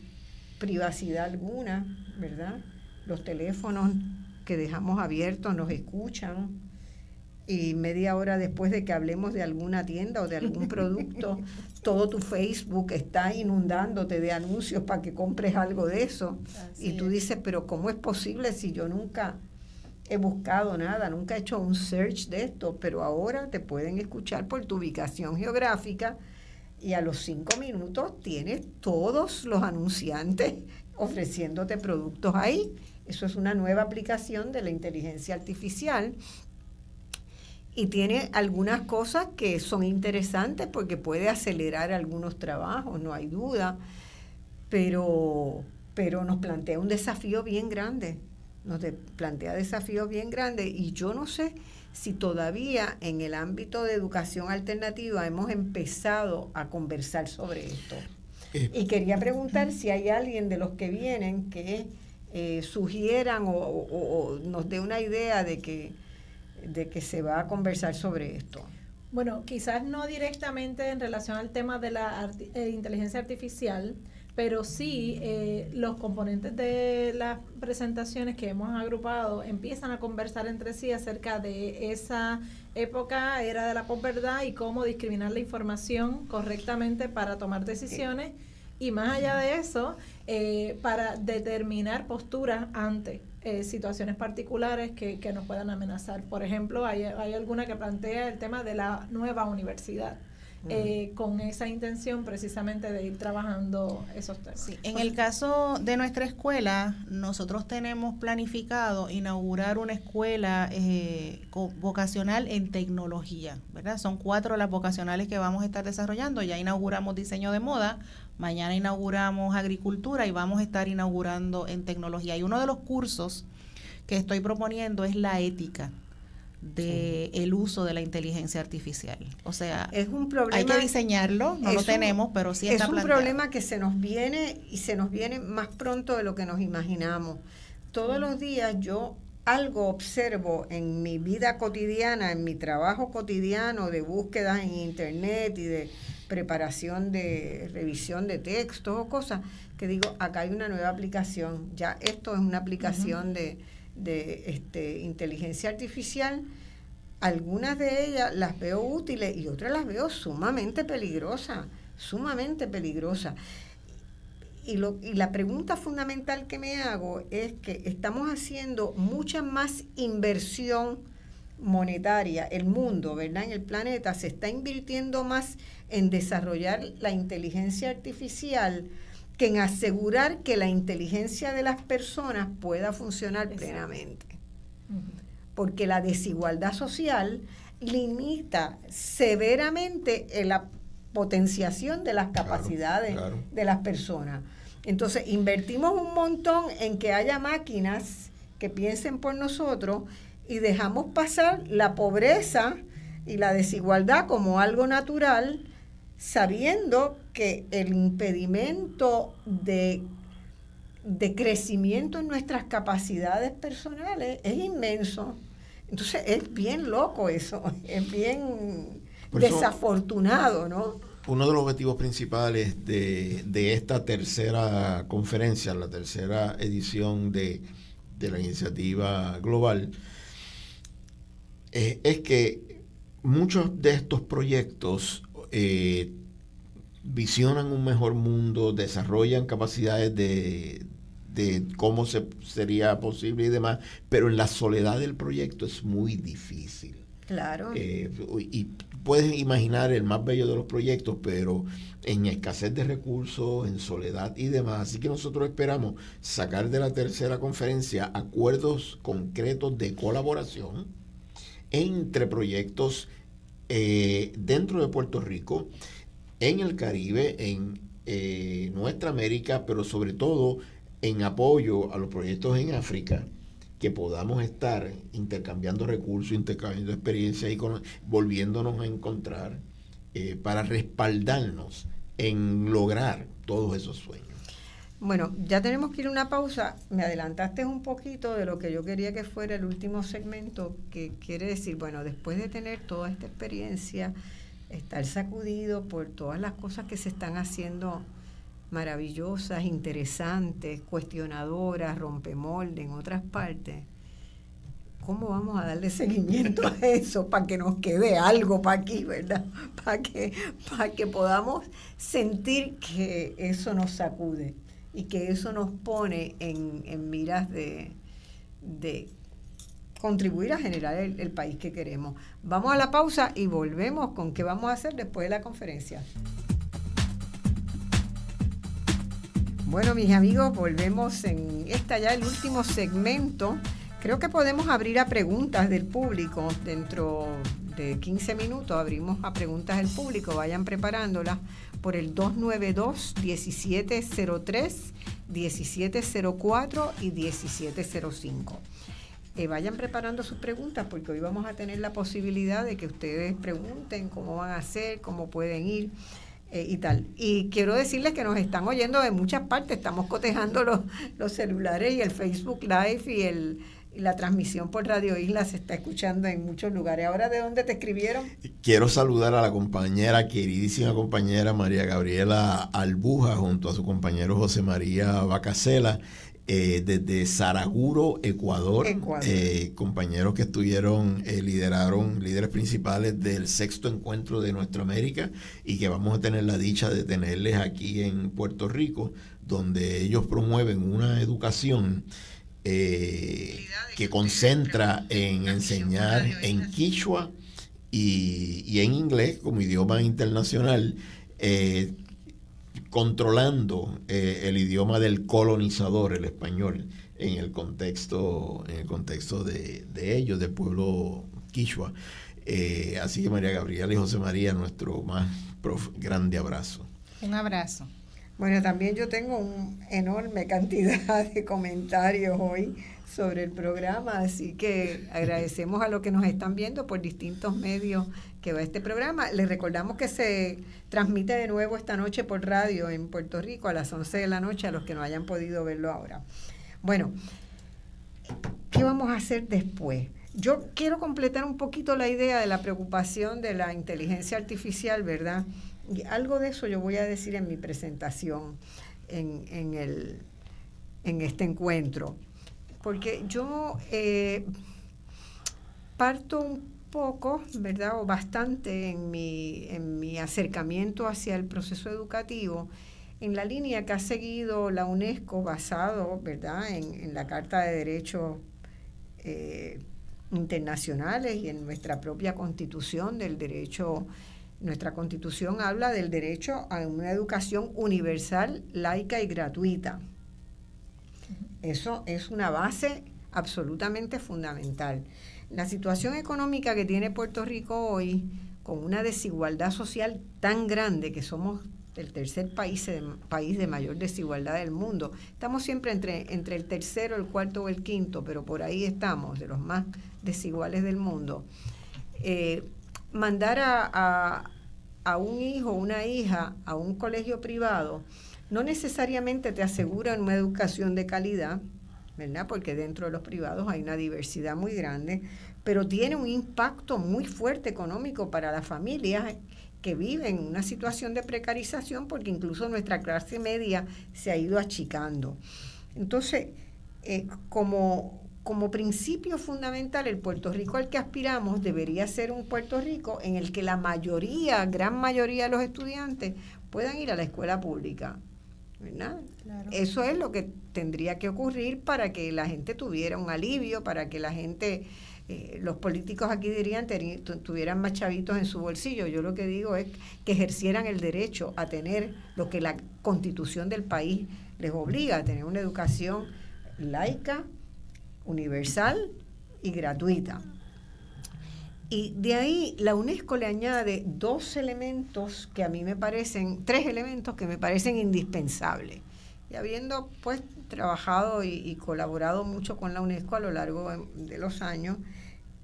privacidad alguna, ¿verdad? Los teléfonos que dejamos abiertos nos escuchan, y media hora después de que hablemos de alguna tienda o de algún producto, todo tu Facebook está inundándote de anuncios para que compres algo de eso. Así y tú dices, pero ¿cómo es posible si yo nunca he buscado nada, nunca he hecho un search de esto? Pero ahora te pueden escuchar por tu ubicación geográfica y a los 5 minutos tienes todos los anunciantes ofreciéndote productos ahí. Eso es una nueva aplicación de la inteligencia artificial. Y tiene algunas cosas que son interesantes porque puede acelerar algunos trabajos, no hay duda, pero nos plantea un desafío bien grande, y yo no sé si todavía en el ámbito de educación alternativa hemos empezado a conversar sobre esto. Y quería preguntar si hay alguien de los que vienen que sugieran o nos dé una idea de que se va a conversar sobre esto. Bueno, quizás no directamente en relación al tema de la inteligencia artificial, pero sí los componentes de las presentaciones que hemos agrupado empiezan a conversar entre sí acerca de esa época, era de la posverdad, y cómo discriminar la información correctamente para tomar decisiones, y más allá de eso, para determinar posturas ante situaciones particulares que nos puedan amenazar. Por ejemplo, hay alguna que plantea el tema de la nueva universidad, con esa intención precisamente de ir trabajando esos temas. Sí, en el caso de nuestra escuela, nosotros tenemos planificado inaugurar una escuela vocacional en tecnología, ¿verdad? Son 4 las vocacionales que vamos a estar desarrollando. Ya inauguramos diseño de moda, mañana inauguramos agricultura y vamos a estar inaugurando en tecnología. Y uno de los cursos que estoy proponiendo es la ética de el uso de la inteligencia artificial. O sea, es un problema, hay que diseñarlo, no lo tenemos, pero sí está planteado. Es un problema que se nos viene, y se nos viene más pronto de lo que nos imaginamos. Todos los días yo algo observo en mi vida cotidiana, en mi trabajo cotidiano de búsquedas en internet y de preparación de revisión de textos o cosas, que digo, acá hay una nueva aplicación, ya esto es una aplicación de inteligencia artificial. Algunas de ellas las veo útiles y otras las veo sumamente peligrosas. Y la pregunta fundamental que me hago es que estamos haciendo mucha más inversión monetaria, el mundo, ¿verdad? En el planeta se está invirtiendo más en desarrollar la inteligencia artificial que en asegurar que la inteligencia de las personas pueda funcionar plenamente. Porque la desigualdad social limita severamente la potenciación de las capacidades de las personas. Entonces, invertimos un montón en que haya máquinas que piensen por nosotros y dejamos pasar la pobreza y la desigualdad como algo natural, sabiendo que el impedimento de crecimiento en nuestras capacidades personales es inmenso. Entonces es bien loco eso, es bien desafortunado, ¿no? Uno de los objetivos principales de esta tercera conferencia, la tercera edición de la iniciativa global, es que muchos de estos proyectos visionan un mejor mundo, desarrollan capacidades de cómo sería posible y demás, pero en la soledad del proyecto es muy difícil. Claro. Y puedes imaginar el más bello de los proyectos, pero en escasez de recursos, en soledad y demás. Así que nosotros esperamos sacar de la tercera conferencia acuerdos concretos de colaboración entre proyectos dentro de Puerto Rico, en el Caribe, en nuestra América, pero sobre todo en apoyo a los proyectos en África, que podamos estar intercambiando recursos, intercambiando experiencias y volviéndonos a encontrar para respaldarnos en lograr todos esos sueños. Bueno, ya tenemos que ir a una pausa. Me adelantaste un poquito de lo que yo quería que fuera el último segmento, que quiere decir, bueno, después de tener toda esta experiencia, estar sacudido por todas las cosas que se están haciendo maravillosas, interesantes, cuestionadoras, rompemolde en otras partes, ¿cómo vamos a darle seguimiento a eso para que nos quede algo para aquí, ¿verdad? Para que podamos sentir que eso nos sacude y que eso nos pone en miras de contribuir a generar el país que queremos. Vamos a la pausa y volvemos con qué vamos a hacer después de la conferencia. Bueno, mis amigos, volvemos en ya el último segmento. Creo que podemos abrir a preguntas del público. Dentro de 15 minutos abrimos a preguntas del público. Vayan preparándolas por el 292-1703, 1704 y 1705. Vayan preparando sus preguntas porque hoy vamos a tener la posibilidad de que ustedes pregunten cómo van a hacer, cómo pueden ir. Y tal. Y quiero decirles que nos están oyendo de muchas partes. Estamos cotejando los celulares y el Facebook Live la transmisión por Radio Isla se está escuchando en muchos lugares. ¿Ahora de dónde te escribieron? Quiero saludar a la compañera, queridísima compañera María Gabriela Albuja, junto a su compañero José María Bacasela, desde Saraguro, Ecuador. Compañeros que lideraron líderes principales del 6º encuentro de Nuestra América y que vamos a tener la dicha de tenerles aquí en Puerto Rico, donde ellos promueven una educación que concentra en enseñar en quichua y en inglés como idioma internacional, controlando el idioma del colonizador, el español, en el contexto de ellos, del pueblo quichua. Así que María Gabriela y José María, nuestro más grande abrazo. Un abrazo. Bueno, también yo tengo una enorme cantidad de comentarios hoy sobre el programa, así que agradecemos a los que nos están viendo por distintos medios que va este programa. Les recordamos que se transmite de nuevo esta noche por radio en Puerto Rico a las 11 de la noche, a los que no hayan podido verlo ahora. Bueno, ¿qué vamos a hacer después? Yo quiero completar un poquito la idea de la preocupación de la inteligencia artificial, ¿verdad? Y algo de eso yo voy a decir en mi presentación en este encuentro, porque yo parto un poco, ¿verdad?, o bastante en mi acercamiento hacia el proceso educativo en la línea que ha seguido la UNESCO basado, ¿verdad?, en la Carta de Derechos Internacionales y en nuestra propia Constitución del derecho. Nuestra Constitución habla del derecho a una educación universal, laica y gratuita. Eso es una base absolutamente fundamental. La situación económica que tiene Puerto Rico hoy, con una desigualdad social tan grande, que somos el tercer país de mayor desigualdad del mundo. Estamos siempre entre el tercero, el cuarto o el quinto, pero por ahí estamos, de los más desiguales del mundo. Mandar a un hijo o una hija a un colegio privado no necesariamente te asegura una educación de calidad, ¿verdad? Porque dentro de los privados hay una diversidad muy grande, pero tiene un impacto muy fuerte económico para las familias que viven una situación de precarización, porque incluso nuestra clase media se ha ido achicando. Entonces, como principio fundamental, el Puerto Rico al que aspiramos debería ser un Puerto Rico en el que la gran mayoría de los estudiantes puedan ir a la escuela pública, ¿verdad? Claro. Eso es lo que tendría que ocurrir para que la gente tuviera un alivio, para que la gente, los políticos aquí dirían, tuvieran más chavitos en su bolsillo. Yo lo que digo es que ejercieran el derecho a tener lo que la Constitución del país les obliga, a tener una educación laica, universal y gratuita. Y de ahí la UNESCO le añade tres elementos que me parecen indispensables. Y habiendo pues trabajado y colaborado mucho con la UNESCO a lo largo de los años,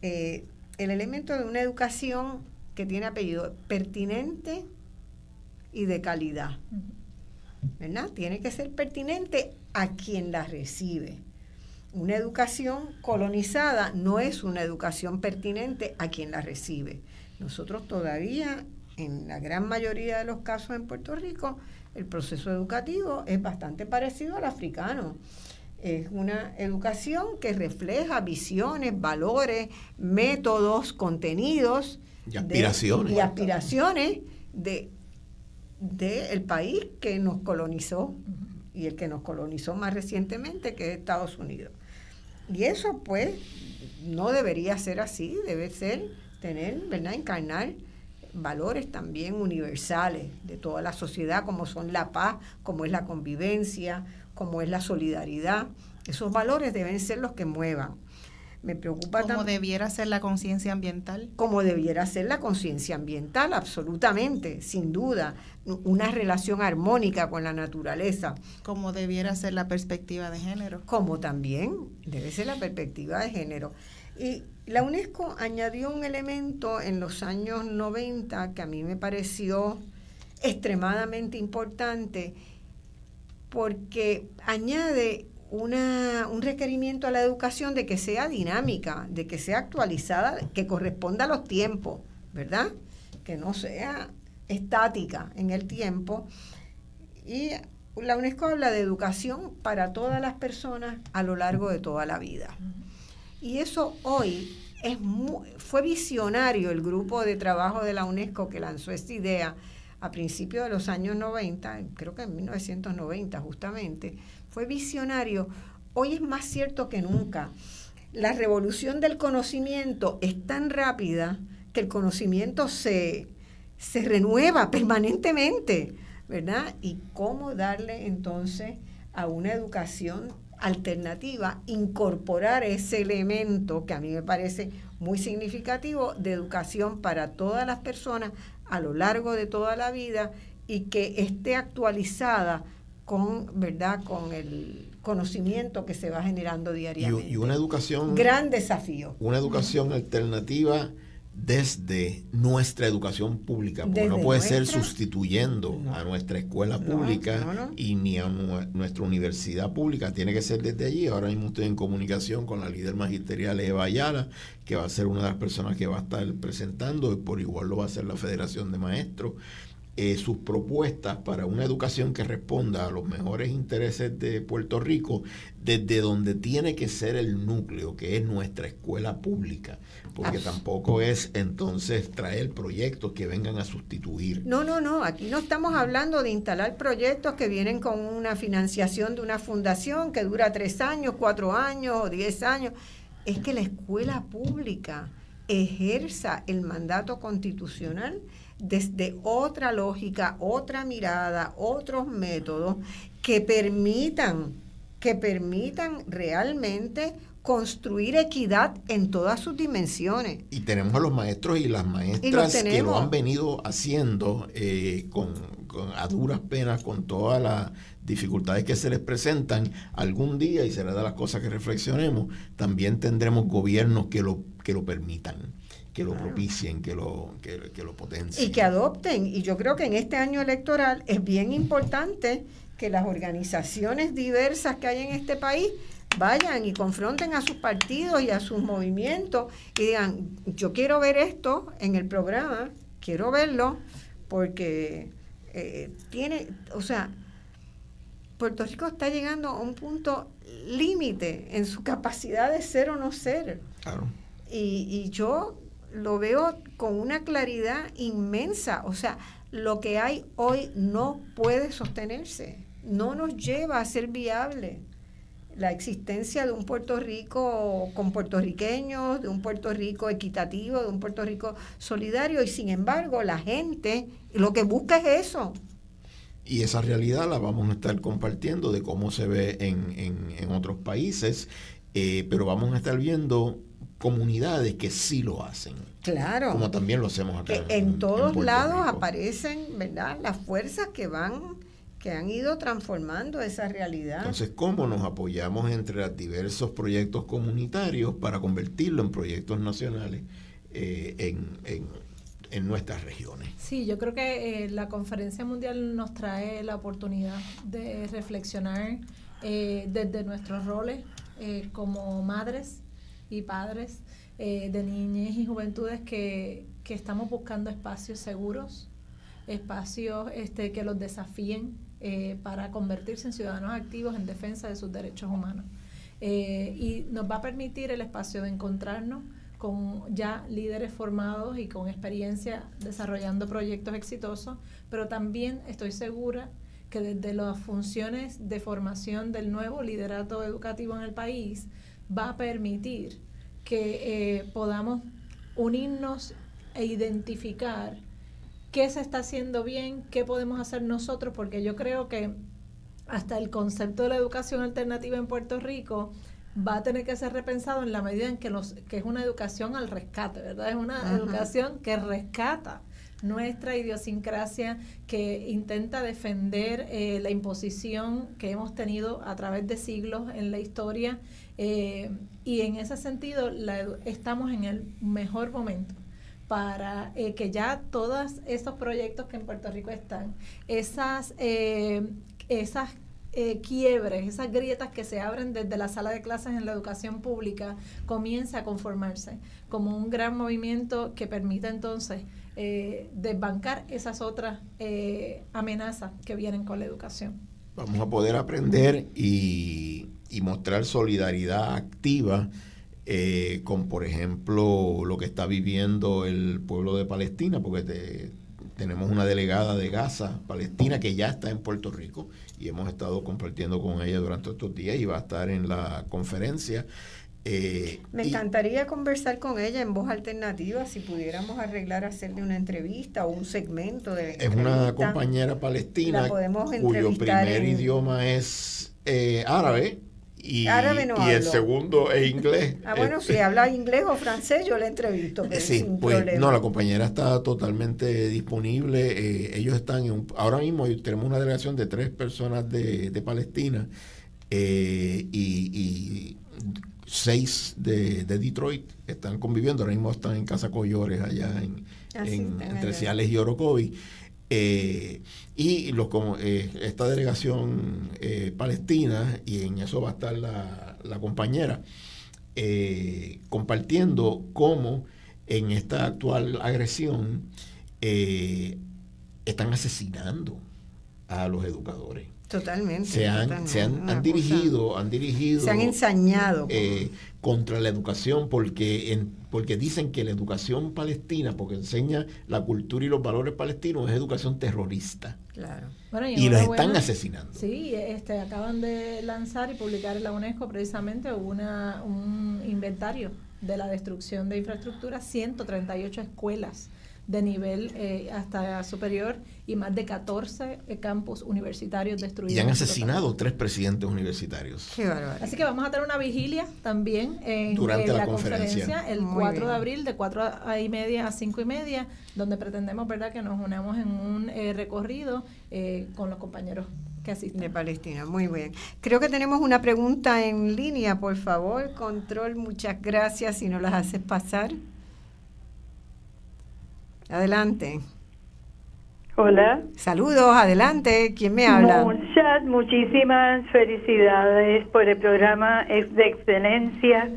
el elemento de una educación que tiene apellido pertinente y de calidad, ¿verdad? Tiene que ser pertinente a quien la recibe. Una educación colonizada no es una educación pertinente a quien la recibe. Nosotros todavía, en la gran mayoría de los casos en Puerto Rico, el proceso educativo es bastante parecido al africano. Es una educación que refleja visiones, valores, métodos, contenidos y aspiraciones del país que nos colonizó y el que nos colonizó más recientemente, que es Estados Unidos. Y eso pues no debería ser así, debe ser tener, ¿verdad?, encarnar valores también universales de toda la sociedad, como son la paz, como es la convivencia, como es la solidaridad. Esos valores deben ser los que muevan. Me preocupa como debiera ser la conciencia ambiental. Como debiera ser la conciencia ambiental, absolutamente, sin duda. Una relación armónica con la naturaleza. Como debiera ser la perspectiva de género. Como también debe ser la perspectiva de género. Y la UNESCO añadió un elemento en los años 90 que a mí me pareció extremadamente importante, porque añade un requerimiento a la educación de que sea dinámica, de que sea actualizada, que corresponda a los tiempos, ¿verdad? Que no sea estática en el tiempo. Y la UNESCO habla de educación para todas las personas a lo largo de toda la vida. Y eso hoy fue visionario el grupo de trabajo de la UNESCO que lanzó esta idea a principios de los años 90, creo que en 1990 justamente, fue visionario. Hoy es más cierto que nunca. La revolución del conocimiento es tan rápida que el conocimiento se renueva permanentemente, ¿verdad? Y cómo darle entonces a una educación alternativa, incorporar ese elemento que a mí me parece muy significativo de educación para todas las personas a lo largo de toda la vida y que esté actualizada con, ¿verdad?, con el conocimiento que se va generando diariamente. Y una educación... Gran desafío. Una educación alternativa desde nuestra educación pública, porque desde no puede ser nuestra, sustituyendo a nuestra escuela pública y ni a nuestra universidad pública, tiene que ser desde allí. Ahora mismo estoy en comunicación con la líder magisterial Eva Ayala, que va a ser una de las personas que va a estar presentando, y por igual lo va a hacer la Federación de Maestros, sus propuestas para una educación que responda a los mejores intereses de Puerto Rico, desde donde tiene que ser el núcleo, que es nuestra escuela pública, porque tampoco es entonces traer proyectos que vengan a sustituir. No, aquí no estamos hablando de instalar proyectos que vienen con una financiación de una fundación que dura 3 años, 4 años o 10 años. Es que la escuela pública ejerza el mandato constitucional desde otra lógica, otra mirada, otros métodos que permitan realmente construir equidad en todas sus dimensiones. Y tenemos a los maestros y las maestras que lo han venido haciendo a duras penas, con todas las dificultades que se les presentan. Algún día, y será de las cosas que reflexionemos, también tendremos gobiernos que lo permitan, que lo propicien, que lo potencien. Y que adopten. Y yo creo que en este año electoral es bien importante que las organizaciones diversas que hay en este país vayan y confronten a sus partidos y a sus movimientos y digan, yo quiero ver esto en el programa, quiero verlo, porque Puerto Rico está llegando a un punto límite en su capacidad de ser o no ser. Claro. Y yo lo veo con una claridad inmensa. O sea, lo que hay hoy no puede sostenerse, no nos lleva a ser viable la existencia de un Puerto Rico con puertorriqueños, de un Puerto Rico equitativo, de un Puerto Rico solidario, y sin embargo la gente lo que busca es eso. Y esa realidad la vamos a estar compartiendo de cómo se ve en otros países, pero vamos a estar viendo comunidades que sí lo hacen. Claro. Como también lo hacemos acá. En todos lados Rico. Aparecen, ¿verdad?, las fuerzas que han ido transformando esa realidad. Entonces, ¿cómo nos apoyamos entre diversos proyectos comunitarios para convertirlo en proyectos nacionales en nuestras regiones? Sí, yo creo que la Conferencia Mundial nos trae la oportunidad de reflexionar desde nuestros roles como madres y padres de niñez y juventudes que estamos buscando espacios seguros, espacios que los desafíen para convertirse en ciudadanos activos en defensa de sus derechos humanos. Y nos va a permitir el espacio de encontrarnos con ya líderes formados y con experiencia desarrollando proyectos exitosos, pero también estoy segura que desde las funciones de formación del nuevo liderato educativo en el país va a permitir que podamos unirnos e identificar qué se está haciendo bien, qué podemos hacer nosotros, porque yo creo que hasta el concepto de la educación alternativa en Puerto Rico va a tener que ser repensado en la medida en que es una educación al rescate, ¿verdad? Es una educación que rescata nuestra idiosincrasia, que intenta defender la imposición que hemos tenido a través de siglos en la historia, y en ese sentido estamos en el mejor momento para que ya todos esos proyectos que en Puerto Rico están, esas quiebres, esas grietas que se abren desde la sala de clases en la educación pública, comience a conformarse como un gran movimiento que permita entonces desbancar esas otras amenazas que vienen con la educación. Vamos a poder aprender y mostrar solidaridad activa con, por ejemplo, lo que está viviendo el pueblo de Palestina, porque tenemos una delegada de Gaza, Palestina, que ya está en Puerto Rico y hemos estado compartiendo con ella durante estos días y va a estar en la conferencia. Me encantaría conversar con ella en Voz Alternativa, si pudiéramos arreglar hacerle una entrevista o un segmento de la entrevista. Es una compañera palestina cuyo primer idioma es árabe. Y el segundo es inglés. Bueno, si habla inglés o francés, yo le entrevisto. Sí, pues problema. No, la compañera está totalmente disponible. Ellos están ahora mismo tenemos una delegación de 3 personas de Palestina y 6 de Detroit están conviviendo. Ahora mismo están en Casa Collores, allá entre Ciales y Orocovi. Y esta delegación palestina, y en eso va a estar la compañera, compartiendo cómo en esta actual agresión están asesinando a los educadores. Totalmente. Se han dirigido, se han ensañado contra la educación porque dicen que la educación palestina, porque enseña la cultura y los valores palestinos, es educación terrorista. Claro. Bueno, y los están asesinando. Sí, acaban de lanzar y publicar en la UNESCO precisamente un inventario de la destrucción de infraestructura, 138 escuelas de nivel hasta superior y más de 14 campus universitarios destruidos. Y han asesinado 3 presidentes universitarios. Qué bárbaro. Así que vamos a tener una vigilia también durante la conferencia el 4 de abril de 4:30 a 5:30, donde pretendemos, ¿verdad?, que nos unamos en un recorrido con los compañeros que asisten. De Palestina, muy bien. Creo que tenemos una pregunta en línea, por favor, Control, muchas gracias, si nos las haces pasar. Adelante. Hola. Saludos, adelante. ¿Quién me habla? Muchísimas felicidades por el programa, es de excelencia.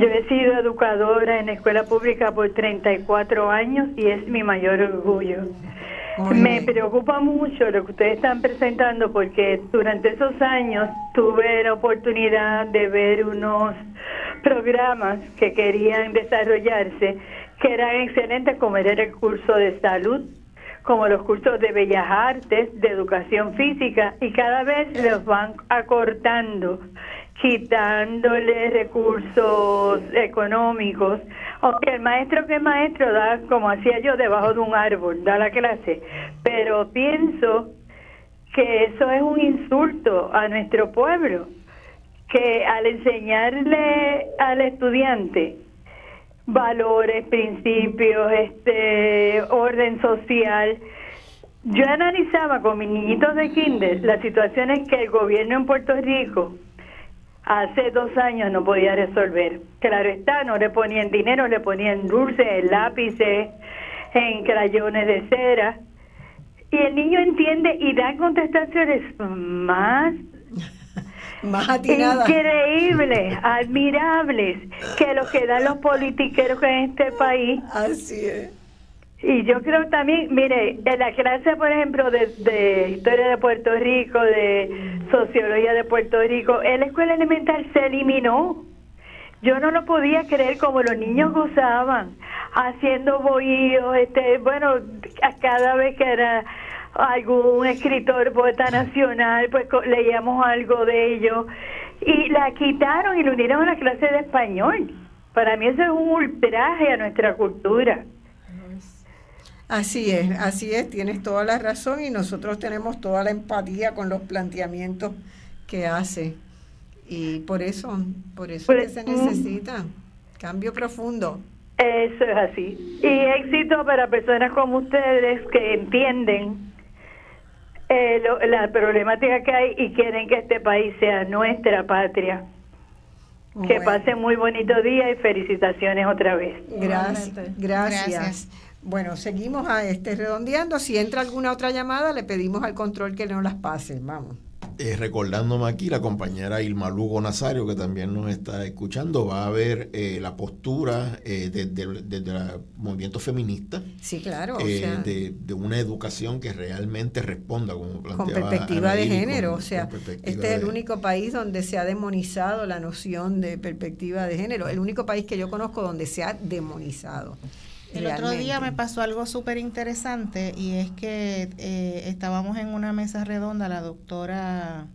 Yo he sido educadora en escuela pública por 34 años y es mi mayor orgullo. Me preocupa mucho lo que ustedes están presentando porque durante esos años tuve la oportunidad de ver unos programas que querían desarrollarse que eran excelentes, como era el curso de salud, como los cursos de bellas artes, de educación física, y cada vez los van acortando, quitándole recursos económicos, aunque el maestro que es maestro da, como hacía yo, debajo de un árbol, da la clase, pero pienso que eso es un insulto a nuestro pueblo, que al enseñarle al estudiante valores, principios, orden social. Yo analizaba con mis niñitos de kinder las situaciones que el gobierno en Puerto Rico hace 2 años no podía resolver. Claro está, no le ponían dinero, le ponían dulces, en lápices, en crayones de cera. Y el niño entiende y da contestaciones más atinadas, increíbles, admirables, que lo que dan los politiqueros en este país. Así es. Y yo creo también, mire, en la clase, por ejemplo, de Historia de Puerto Rico, de Sociología de Puerto Rico, en la escuela elemental se eliminó. Yo no lo podía creer, como los niños gozaban, haciendo bohíos, bueno, a cada vez que era algún escritor, poeta nacional, pues leíamos algo de ello, y la quitaron y lo unieron a la clase de español. Para mí eso es un ultraje a nuestra cultura. Así es, tienes toda la razón y nosotros tenemos toda la empatía con los planteamientos que hace, y por eso que se necesita cambio profundo. Eso es así, y éxito para personas como ustedes que entienden la problemática que hay y quieren que este país sea nuestra patria. Bueno. Que pasen muy bonito día y felicitaciones otra vez. Gracias. Bueno, seguimos redondeando. Si entra alguna otra llamada, le pedimos al control que nos las pase. Vamos. recordándome aquí, la compañera Irma Lugo Nazario, que también nos está escuchando, va a ver la postura desde el movimiento feminista. Sí, claro. De una educación que realmente responda, como planteaba, con perspectiva de género. Este es el único país donde se ha demonizado la noción de perspectiva de género. El único país que yo conozco donde se ha demonizado. El otro día me pasó algo súper interesante, y es que estábamos en una mesa redonda, la doctora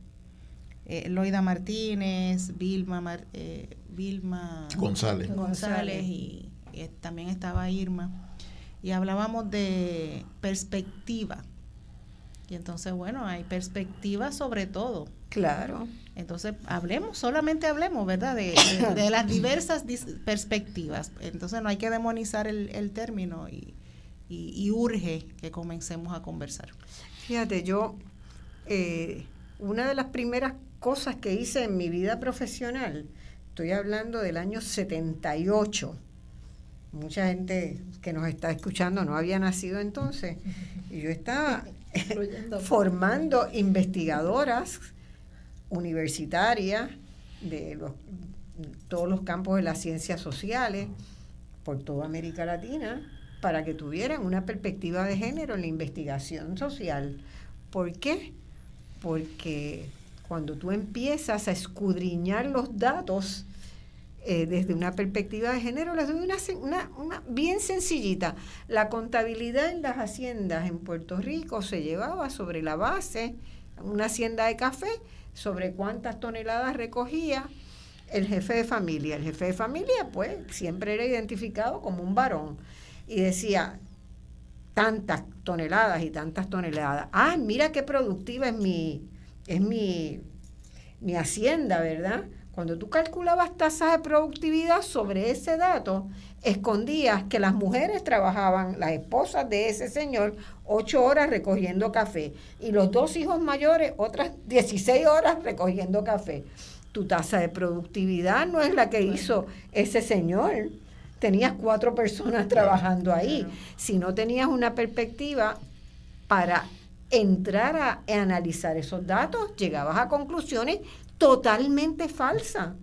Loida Martínez, Vilma González y también estaba Irma, y hablábamos de perspectiva. Y entonces, bueno, hay perspectiva sobre todo. Claro. Entonces, solamente hablemos, ¿verdad? De las diversas perspectivas. Entonces, no hay que demonizar el término y urge que comencemos a conversar. Fíjate, yo, una de las primeras cosas que hice en mi vida profesional, estoy hablando del año 78, mucha gente que nos está escuchando no había nacido entonces, y yo estaba formando investigadoras universitarias de todos los campos de las ciencias sociales por toda América Latina, para que tuvieran una perspectiva de género en la investigación social. ¿Por qué? Porque cuando tú empiezas a escudriñar los datos desde una perspectiva de género, les doy una bien sencillita. La contabilidad en las haciendas en Puerto Rico se llevaba sobre la base, una hacienda de café, sobre cuántas toneladas recogía el jefe de familia. El jefe de familia, pues, siempre era identificado como un varón. Y decía, tantas toneladas y tantas toneladas. Ah, mira qué productiva es mi hacienda, ¿verdad? Cuando tú calculabas tasas de productividad sobre ese dato, escondías que las mujeres trabajaban, las esposas de ese señor, 8 horas recogiendo café, y los 2 hijos mayores otras 16 horas recogiendo café. Tu tasa de productividad no es la que hizo ese señor. Tenías 4 personas trabajando ahí. Si no tenías una perspectiva para entrar a analizar esos datos, llegabas a conclusiones totalmente falsas.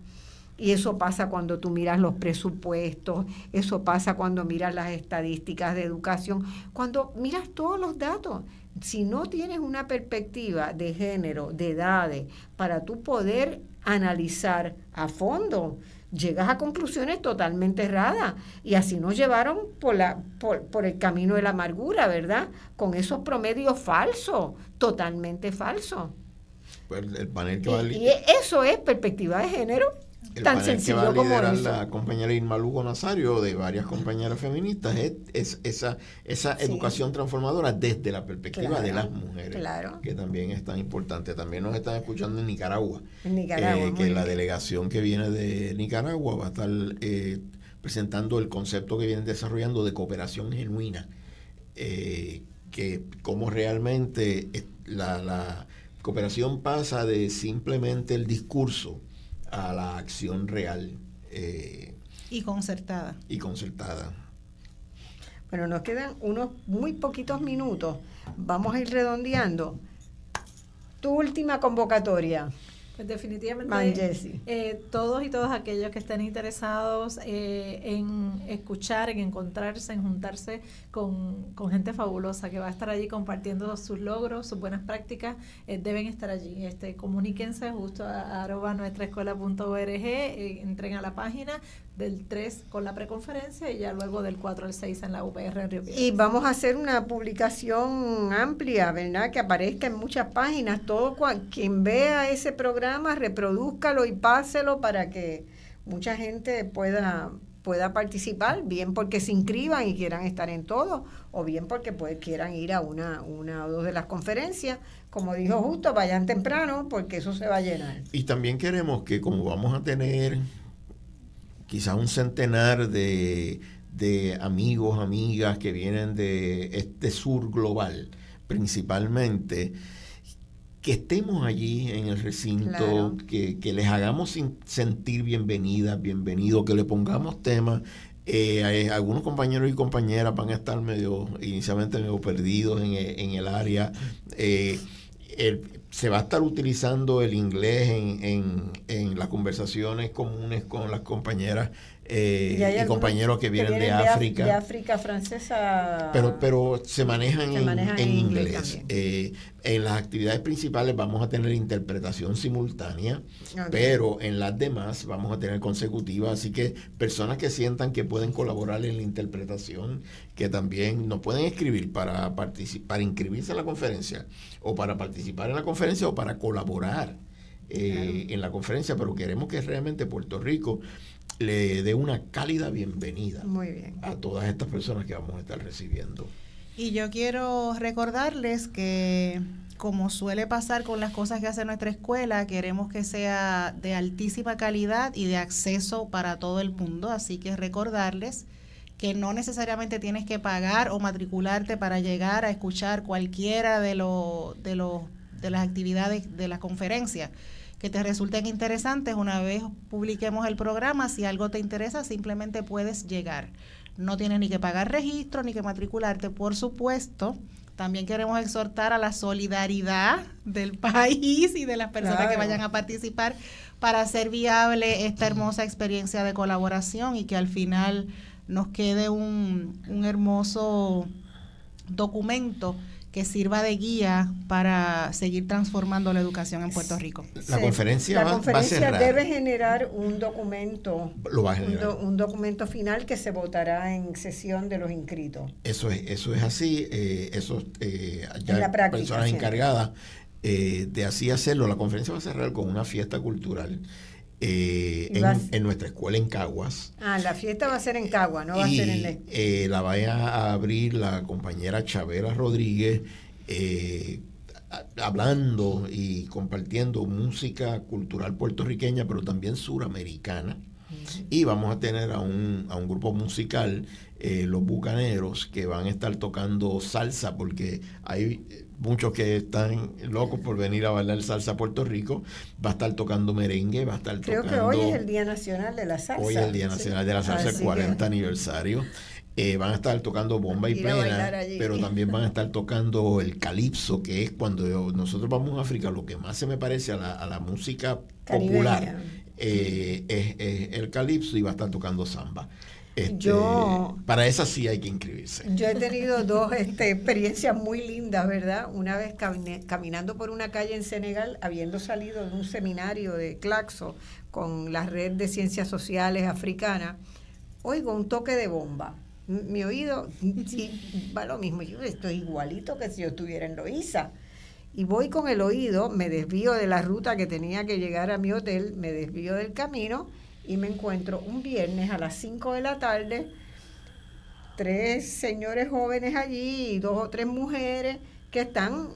Y eso pasa cuando tú miras los presupuestos, eso pasa cuando miras las estadísticas de educación, cuando miras todos los datos. Si no tienes una perspectiva de género, de edades, para tú poder analizar a fondo, llegas a conclusiones totalmente erradas. Y así nos llevaron por el camino de la amargura, ¿verdad? Con esos promedios falsos, totalmente falsos. Pues el panel que va y eso es perspectiva de género. El tan panel sencillo que va a como liderar eso. La compañera Irma Lugo Nazario, de varias compañeras feministas, es esa educación transformadora desde la perspectiva de las mujeres, que también es tan importante. También nos están escuchando en Nicaragua, que la delegación que viene de Nicaragua va a estar presentando el concepto que vienen desarrollando de cooperación genuina, que como realmente la cooperación pasa de simplemente el discurso a la acción real. Y concertada. Bueno, nos quedan unos muy poquitos minutos. Vamos a ir redondeando. Tu última convocatoria. Pues definitivamente todos y todas aquellos que estén interesados en escuchar, en encontrarse, en juntarse con gente fabulosa que va a estar allí compartiendo sus logros, sus buenas prácticas, deben estar allí. Comuníquense justo a @nuestraescuela.org, entren a la página del 3 con la preconferencia y ya luego del 4 al 6 en la UPR en Río Piedras. Y vamos a hacer una publicación amplia, ¿verdad? Que aparezca en muchas páginas. Quien vea ese programa, reprodúzcalo y páselo para que mucha gente pueda participar, bien porque se inscriban y quieran estar en todo, o bien porque quieran ir a una o dos de las conferencias. Como dijo Justo, vayan temprano porque eso se va a llenar. Y también queremos que, como vamos a tener quizás un centenar de amigos, amigas que vienen de este sur global, principalmente, que estemos allí en el recinto, que les hagamos sentir bienvenidos, que le pongamos temas. Algunos compañeros y compañeras van a estar inicialmente medio perdidos en el área. se va a estar utilizando el inglés en las conversaciones comunes con las compañeras y compañeros que vienen de África. De África francesa. Pero se manejan en inglés. En las actividades principales vamos a tener interpretación simultánea, pero en las demás vamos a tener consecutiva. Así que personas que sientan que pueden colaborar en la interpretación, que también nos pueden escribir para inscribirse en la conferencia, o para participar en la conferencia, o para colaborar en la conferencia, pero queremos que realmente Puerto Rico le dé una cálida bienvenida a todas estas personas que vamos a estar recibiendo. Y yo quiero recordarles que, como suele pasar con las cosas que hace nuestra escuela, queremos que sea de altísima calidad y de acceso para todo el mundo, así que recordarles que no necesariamente tienes que pagar o matricularte para llegar a escuchar cualquiera de las actividades de la conferencia que te resulten interesantes. Una vez publiquemos el programa, si algo te interesa, simplemente puedes llegar. No tienes ni que pagar registro ni que matricularte. Por supuesto, también queremos exhortar a la solidaridad del país y de las personas que vayan a participar para hacer viable esta hermosa experiencia de colaboración y que al final nos quede un hermoso documento que sirva de guía para seguir transformando la educación en Puerto Rico. La conferencia va a cerrar. Debe generar un documento. Lo va a generar. Un documento final que se votará en sesión de los inscritos. Eso es así. Ya la práctica, personas encargadas de así hacerlo. La conferencia va a cerrar con una fiesta cultural en nuestra escuela en Caguas. La fiesta va a ser en Caguas, no va a ser en la vaya a abrir la compañera Chabela Rodríguez, hablando y compartiendo música cultural puertorriqueña, pero también suramericana. Y vamos a tener a un grupo musical, los Bucaneros, que van a estar tocando salsa, porque hay muchos que están locos por venir a bailar salsa a Puerto Rico. Va a estar tocando merengue, va a estar tocando... Creo que hoy es el Día Nacional de la Salsa. Hoy es el Día Nacional de la Salsa, el 40 aniversario. Van a estar tocando bomba y plena, pero también van a estar tocando el calipso, que es cuando nosotros vamos a África, lo que más se me parece a la música popular es el calipso, y va a estar tocando samba. Para esa sí hay que inscribirse. Yo he tenido dos experiencias muy lindas, ¿verdad? Una vez caminando por una calle en Senegal, habiendo salido de un seminario de Claxo con la Red de Ciencias Sociales Africana, oigo un toque de bomba. Mi oído sí, va lo mismo. Yo estoy igualito que si yo estuviera en Loíza. Y voy con el oído, me desvío de la ruta que tenía que llegar a mi hotel, me desvío del camino y me encuentro un viernes a las 5 de la tarde, 3 señores jóvenes allí y 2 o 3 mujeres que están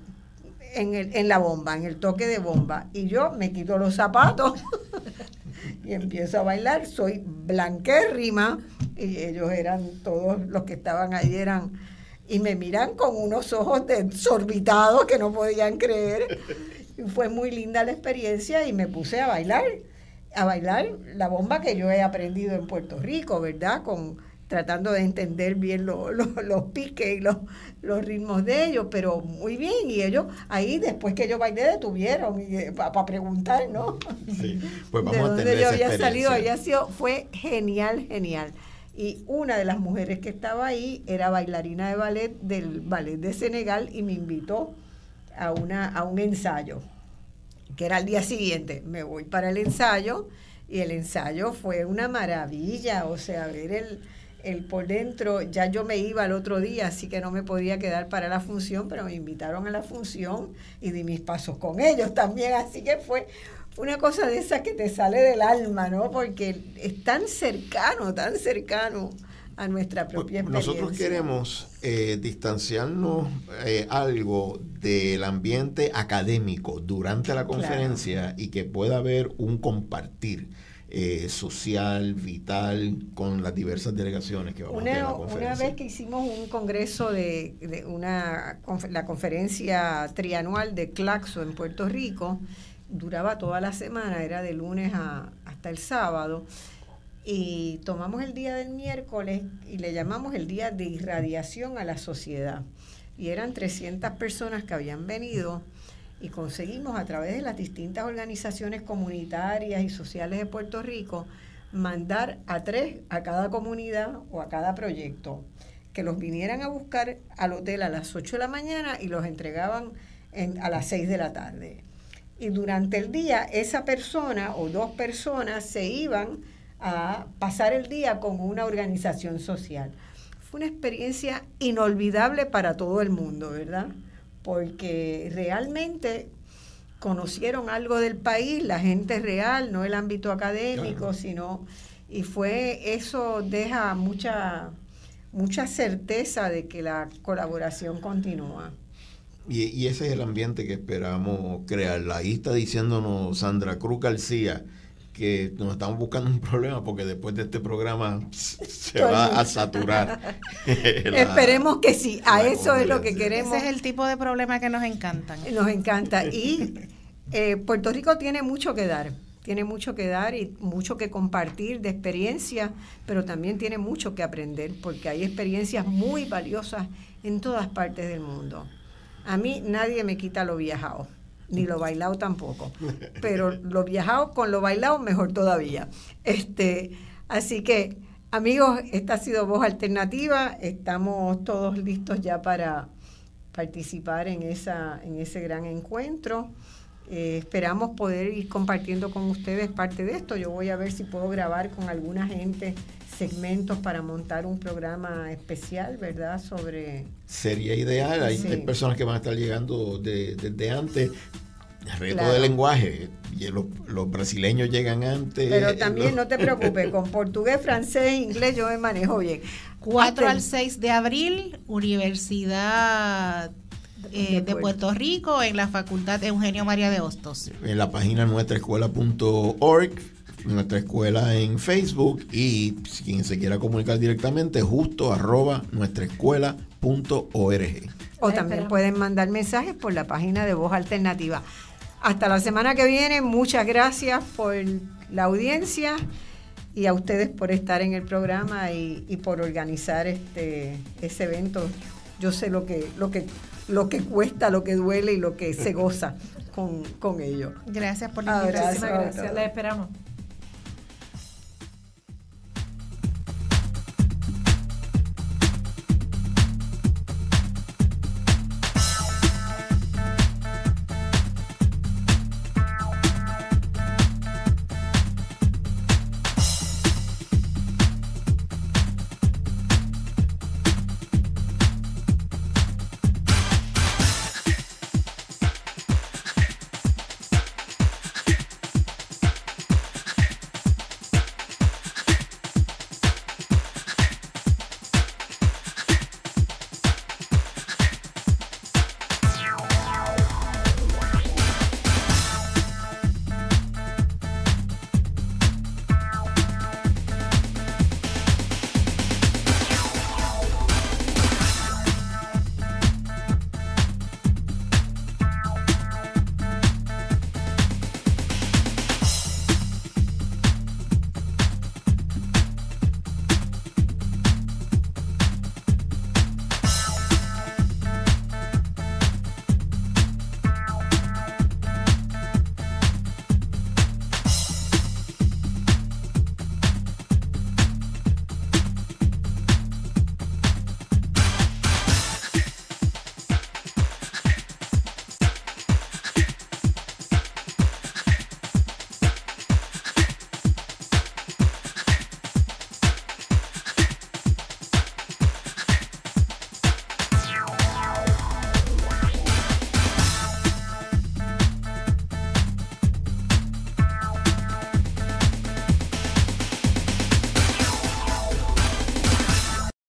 en la bomba, en el toque de bomba. Y yo me quito los zapatos y empiezo a bailar. Soy blanquérrima y ellos eran, todos los que estaban allí y me miran con unos ojos desorbitados que no podían creer. Fue muy linda la experiencia y me puse a bailar la bomba que yo he aprendido en Puerto Rico, ¿verdad? Tratando de entender bien los piques y los ritmos de ellos, pero muy bien. Y ellos ahí, después que yo bailé, detuvieron para preguntar, ¿no? Sí, pues vamos de a dónde tener yo esa había experiencia. salido, fue genial. Y una de las mujeres que estaba ahí era bailarina de ballet del Ballet de Senegal y me invitó a un ensayo, que era al día siguiente. Me voy para el ensayo y el ensayo fue una maravilla, o sea, ver el por dentro. Ya yo me iba al otro día, así que no me podía quedar para la función, pero me invitaron a la función y di mis pasos con ellos también, así que fue una cosa de esa que te sale del alma, ¿no? Porque es tan cercano a nuestra propia experiencia. Nosotros queremos distanciarnos algo del ambiente académico durante la conferencia, y que pueda haber un compartir social, vital, con las diversas delegaciones que vamos a tener en la conferencia. Una vez que hicimos un congreso la conferencia trianual de Claxo en Puerto Rico, duraba toda la semana, era de lunes hasta el sábado, y tomamos el día del miércoles y le llamamos el día de irradiación a la sociedad. Y eran 300 personas que habían venido, y conseguimos a través de las distintas organizaciones comunitarias y sociales de Puerto Rico mandar a 3 a cada comunidad o a cada proyecto, que los vinieran a buscar al hotel a las 8 de la mañana y los entregaban a las 6 de la tarde. Y durante el día esa persona o 2 personas se iban a pasar el día con una organización social. Fue una experiencia inolvidable para todo el mundo, ¿verdad? Porque realmente conocieron algo del país, la gente real, no el ámbito académico, claro, sino, y eso deja mucha certeza de que la colaboración continúa. Y ese es el ambiente que esperamos crear. Ahí está diciéndonos Sandra Cruz García que nos estamos buscando un problema porque después de este programa se va a saturar. Esperemos que sí, a eso es lo que queremos. Ese es el tipo de problema que nos encantan. Nos encanta. Y Puerto Rico tiene mucho que dar y mucho que compartir de experiencias, pero también tiene mucho que aprender porque hay experiencias muy valiosas en todas partes del mundo. A mí nadie me quita lo viajado, ni lo bailado tampoco, pero lo viajado con lo bailado mejor todavía. Así que, amigos, esta ha sido Voz Alternativa. Estamos todos listos ya para participar en ese gran encuentro. Esperamos poder ir compartiendo con ustedes parte de esto. Yo voy a ver si puedo grabar con alguna gente segmentos para montar un programa especial, ¿verdad? Sería ideal. Hay personas que van a estar llegando desde antes. El reto, claro, del lenguaje. Los brasileños llegan antes. Pero también no te preocupes, con portugués, francés e inglés yo me manejo bien. 4 al 6 de abril, Universidad de Puerto Rico, en la Facultad Eugenio María de Hostos. En la página nuestraescuela.org, nuestra escuela en Facebook, y si quien se quiera comunicar directamente, justo@nuestraescuela.org. O también pueden mandar mensajes por la página de Voz Alternativa. Hasta la semana que viene. Muchas gracias por la audiencia y a ustedes por estar en el programa y por organizar ese evento. Yo sé lo que cuesta, lo que duele y lo que se goza con ello. Gracias por la invitación. Muchísimas gracias. Les esperamos.